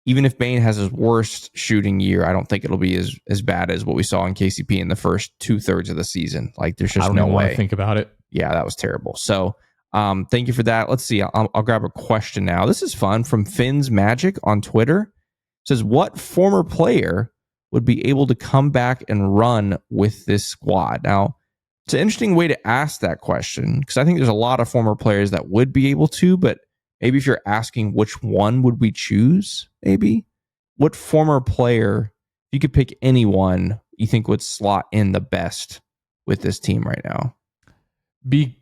even if Bane has his worst shooting year, I don't think it'll be as bad as what we saw in KCP in the first 2/3 of the season. Like there's just no way. I don't want to think about it. Yeah, that was terrible. So thank you for that. Let's see. I'll grab a question now. This is fun from Finn's Magic on Twitter. It says, what former player would be able to come back and run with this squad? Now, it's an interesting way to ask that question because I think there's a lot of former players that would be able to, but maybe if you're asking which one would we choose, maybe what former player, if you could pick anyone, you think would slot in the best with this team right now?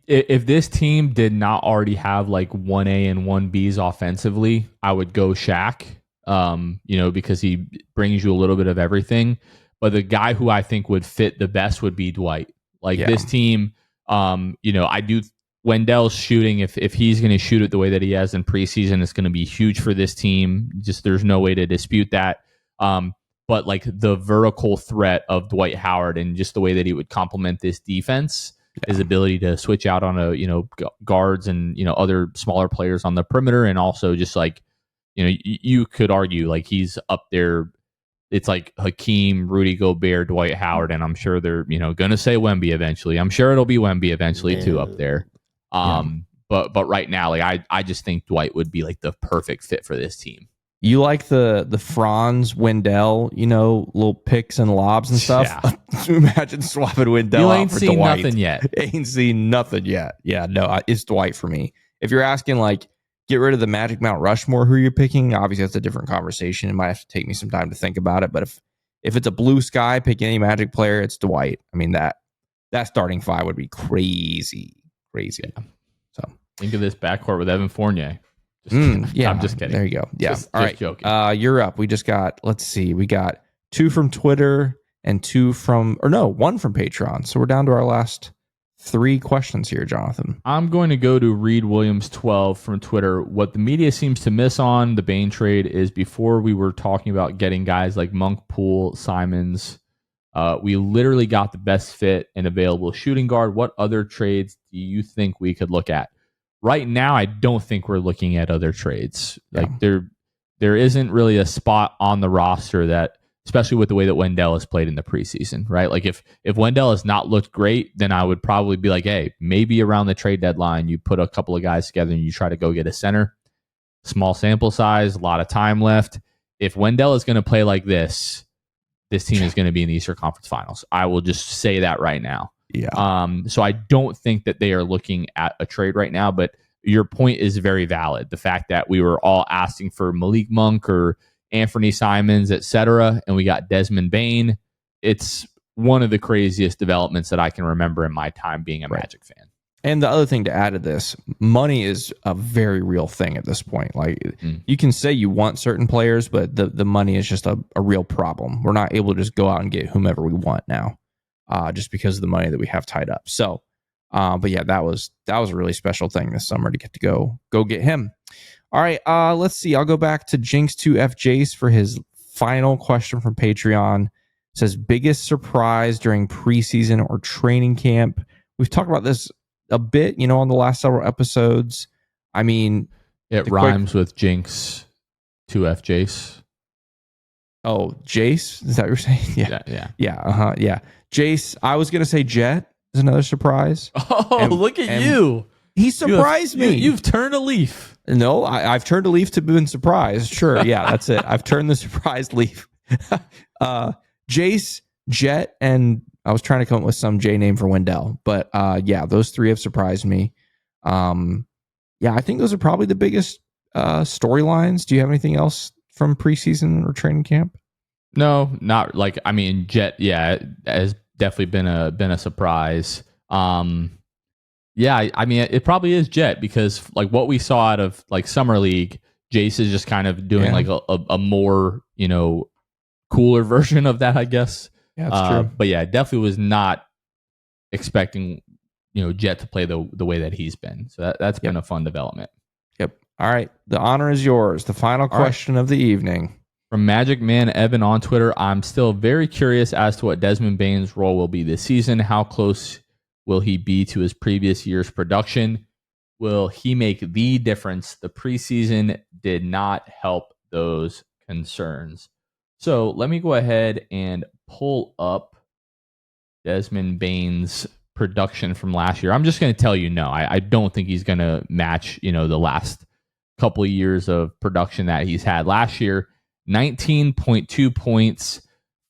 If this team did not already have like 1A and 1Bs offensively, I would go Shaq, because he brings you a little bit of everything. But the guy who I think would fit the best would be Dwight. This team, I do. Wendell's shooting, if he's going to shoot it the way that he has in preseason, it's going to be huge for this team. Just there's no way to dispute that. But like the vertical threat of Dwight Howard and just the way that he would complement this defense, his ability to switch out on guards and other smaller players on the perimeter, and also just like you could argue like he's up there. It's like Hakeem, Rudy Gobert, Dwight Howard, and I'm sure they're going to say Wemby eventually. I'm sure it'll be Wemby eventually too up there. But right now, like I just think Dwight would be like the perfect fit for this team. You like the Franz Wendell, little picks and lobs and stuff. Yeah. Imagine swapping Wendell you ain't out for seen Dwight. Nothing yet. Ain't seen nothing yet. Yeah, no, it's Dwight for me. If you're asking like get rid of the Magic Mount Rushmore, who you're picking, obviously that's a different conversation. It might have to take me some time to think about it. But if it's a blue sky, pick any Magic player, it's Dwight. I mean that starting 5 would be crazy. Yeah. So think of this backcourt with Evan Fournier. Yeah, I'm just kidding. There you go. Yeah. All right. Joking. You're up. We just got, let's see, we got 2 from Twitter and 1 from Patreon. So we're down to our last 3 questions here, Jonathan. I'm going to go to Reed Williams 12 from Twitter. What the media seems to miss on the Bane trade is before we were talking about getting guys like Monk, Poole, Simons. We literally got the best fit and available shooting guard. What other trades do you think we could look at? Right now, I don't think we're looking at other trades. Like there isn't really a spot on the roster that especially with the way that Wendell has played in the preseason, right? Like if Wendell has not looked great, then I would probably be like, hey, maybe around the trade deadline, you put a couple of guys together and you try to go get a center. Small sample size, a lot of time left. If Wendell is going to play like this team is going to be in the Eastern Conference Finals. I will just say that right now. Yeah. So I don't think that they are looking at a trade right now, but your point is very valid. The fact that we were all asking for Malik Monk or Anthony Simons, etc., and we got Desmond Bane. It's one of the craziest developments that I can remember in my time being a Magic fan. And the other thing to add to this, money is a very real thing at this point. Like you can say you want certain players, but the money is just a real problem. We're not able to just go out and get whomever we want now, just because of the money that we have tied up. So, but yeah, that was a really special thing this summer to get to go get him. All right, let's see. I'll go back to Jinx2F Jace for his final question from Patreon. It says, biggest surprise during preseason or training camp? We've talked about this a bit, on the last several episodes. I mean, it rhymes with Jinx 2F Jace. Oh, Jace? Is that what you're saying? Yeah. Jace, I was going to say Jet is another surprise. Oh, look at you. He surprised me. You've turned a leaf. No, I've turned a leaf to being surprised. Sure. Yeah, that's it. I've turned the surprised leaf. Jace, Jet, and I was trying to come up with some J name for Wendell, but yeah, those three have surprised me. Yeah, I think those are probably the biggest storylines. Do you have anything else from preseason or training camp? No, not like, I mean, Jet, yeah, has definitely been a surprise. Yeah, I mean, it probably is Jet because like what we saw out of like Summer League, Jace is just kind of doing like a more, cooler version of that, I guess. Yeah, that's true. But yeah, definitely was not expecting, Jet to play the way that he's been. So that's been a fun development. Yep. All right. The honor is yours. The final question of the evening. From Magic Man Evan on Twitter, I'm still very curious as to what Desmond Bane's role will be this season. How close will he be to his previous year's production? Will he make the difference? The preseason did not help those concerns. So let me go ahead and pull up Desmond Bane's production from last year. I'm just going to tell you, no, I don't think he's going to match, the last couple of years of production that he's had. Last year, 19.2 points,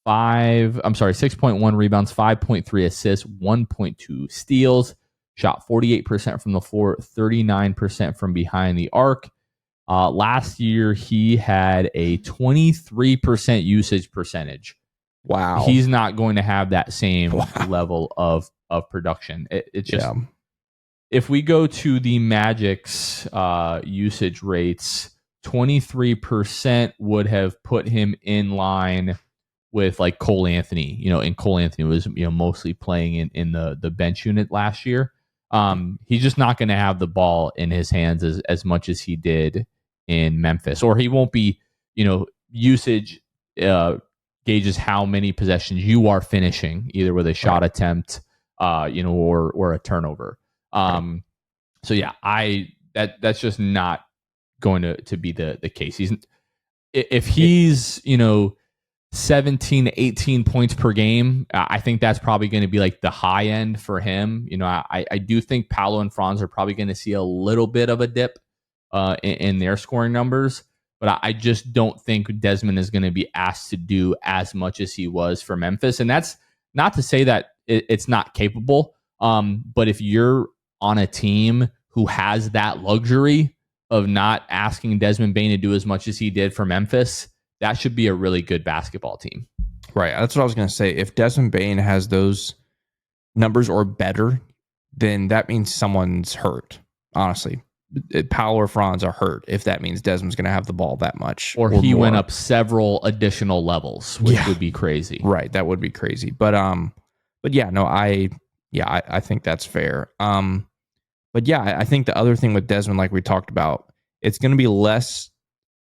6.1 rebounds, 5.3 assists, 1.2 steals, shot 48% from the floor, 39% from behind the arc. Last year, he had a 23% usage percentage. Wow. He's not going to have that same level of production. It's just, if we go to the Magic's usage rates, 23% would have put him in line with like Cole Anthony, and Cole Anthony was, mostly playing in the bench unit last year. He's just not going to have the ball in his hands as much as he did in Memphis, or he won't be, usage gauges how many possessions you are finishing, either with a shot attempt, or a turnover. So yeah, that's just not going to be the case. If he's 17 to 18 points per game, I think that's probably going to be like the high end for him. I do think Paolo and Franz are probably going to see a little bit of a dip in their scoring numbers, but I just don't think Desmond is going to be asked to do as much as he was for Memphis. And that's not to say that it's not capable, but if you're on a team who has that luxury of not asking Desmond Bane to do as much as he did for Memphis, that should be a really good basketball team. Right. That's what I was going to say. If Desmond Bane has those numbers or better, then that means someone's hurt. Honestly, Paolo or Franz are hurt if that means Desmond's going to have the ball that much. Or he went up several additional levels, which would be crazy. Right. That would be crazy. But yeah, no, I think that's fair. But yeah, I think the other thing with Desmond, like we talked about, it's going to be less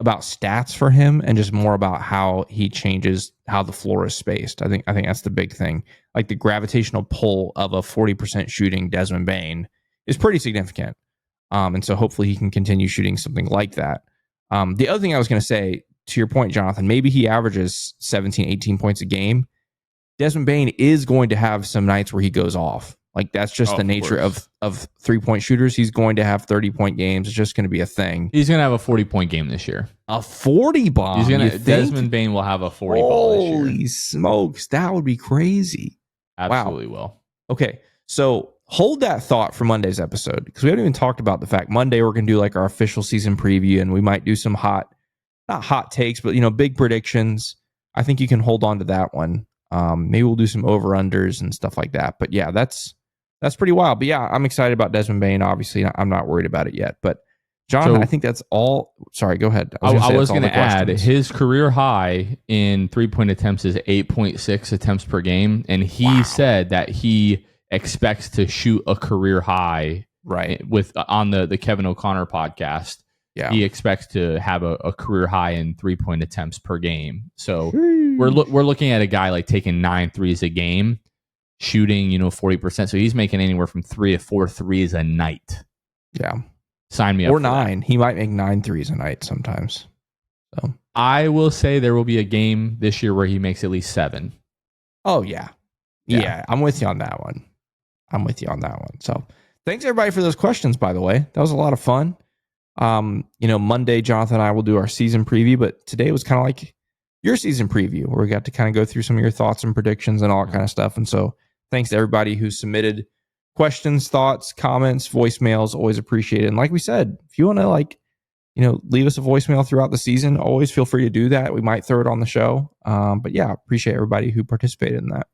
about stats for him and just more about how he changes how the floor is spaced. I think that's the big thing. Like the gravitational pull of a 40% shooting Desmond Bane is pretty significant. And so hopefully he can continue shooting something like that. The other thing I was going to say, to your point, Jonathan, maybe he averages 17, 18 points a game. Desmond Bane is going to have some nights where he goes off. Like, that's just the nature of 3-point shooters. He's going to have 30-point games. It's just going to be a thing. He's going to have a 40-point game this year. A 40 bomb? Desmond Bane will have a 40 ball this year. Holy smokes. That would be crazy. Absolutely will. Okay, so hold that thought for Monday's episode, because we haven't even talked about the fact Monday we're going to do like our official season preview, and we might do some not hot takes, but big predictions. I think you can hold on to that one. Maybe we'll do some over-unders and stuff like that. But yeah, that's pretty wild. But yeah, I'm excited about Desmond Bane. Obviously, I'm not worried about it yet. But John, I think that's all. Sorry, go ahead. I was going to add his career high in 3-point attempts is 8.6 attempts per game, and he said that he expects to shoot a career high on the Kevin O'Connor podcast. Yeah, he expects to have a career high in 3-point attempts per game. So we're looking at a guy like taking 9 threes a game, shooting 40%. So he's making anywhere from 3 to 4 threes a night. Yeah, sign me up. Or 9. He might make 9 threes a night sometimes. So I will say there will be a game this year where he makes at least 7. Oh yeah. I'm with you on that one. So thanks everybody for those questions. By the way, that was a lot of fun. Monday, Jonathan and I will do our season preview, but today was kind of like your season preview where we got to kind of go through some of your thoughts and predictions and all that kind of stuff. And so thanks to everybody who submitted questions, thoughts, comments, voicemails, always appreciated. And like we said, if you want to leave us a voicemail throughout the season, always feel free to do that. We might throw it on the show. But yeah, appreciate everybody who participated in that.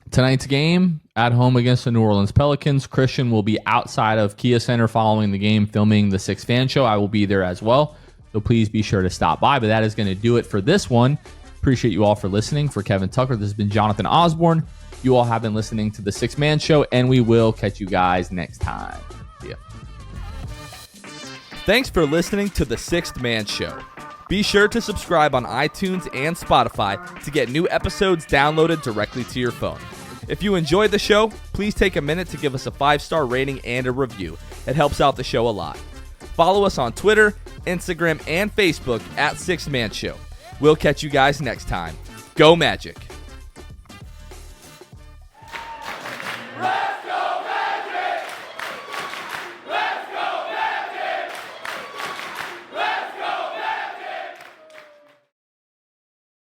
Tonight's game at home against the New Orleans Pelicans. Christian will be outside of Kia Center following the game, filming the 6 Fan Show. I will be there as well, so please be sure to stop by. But that is going to do it for this one. Appreciate you all for listening. For Kevin Tucker, this has been Jonathan Osborne. You all have been listening to the 6 Man Show, and we will catch you guys next time. See ya. Thanks for listening to the 6th Man Show. Be sure to subscribe on iTunes and Spotify to get new episodes downloaded directly to your phone. If you enjoyed the show, please take a minute to give us a 5-star rating and a review. It helps out the show a lot. Follow us on Twitter, Instagram, and Facebook at 6 Man Show. We'll catch you guys next time. Go Magic!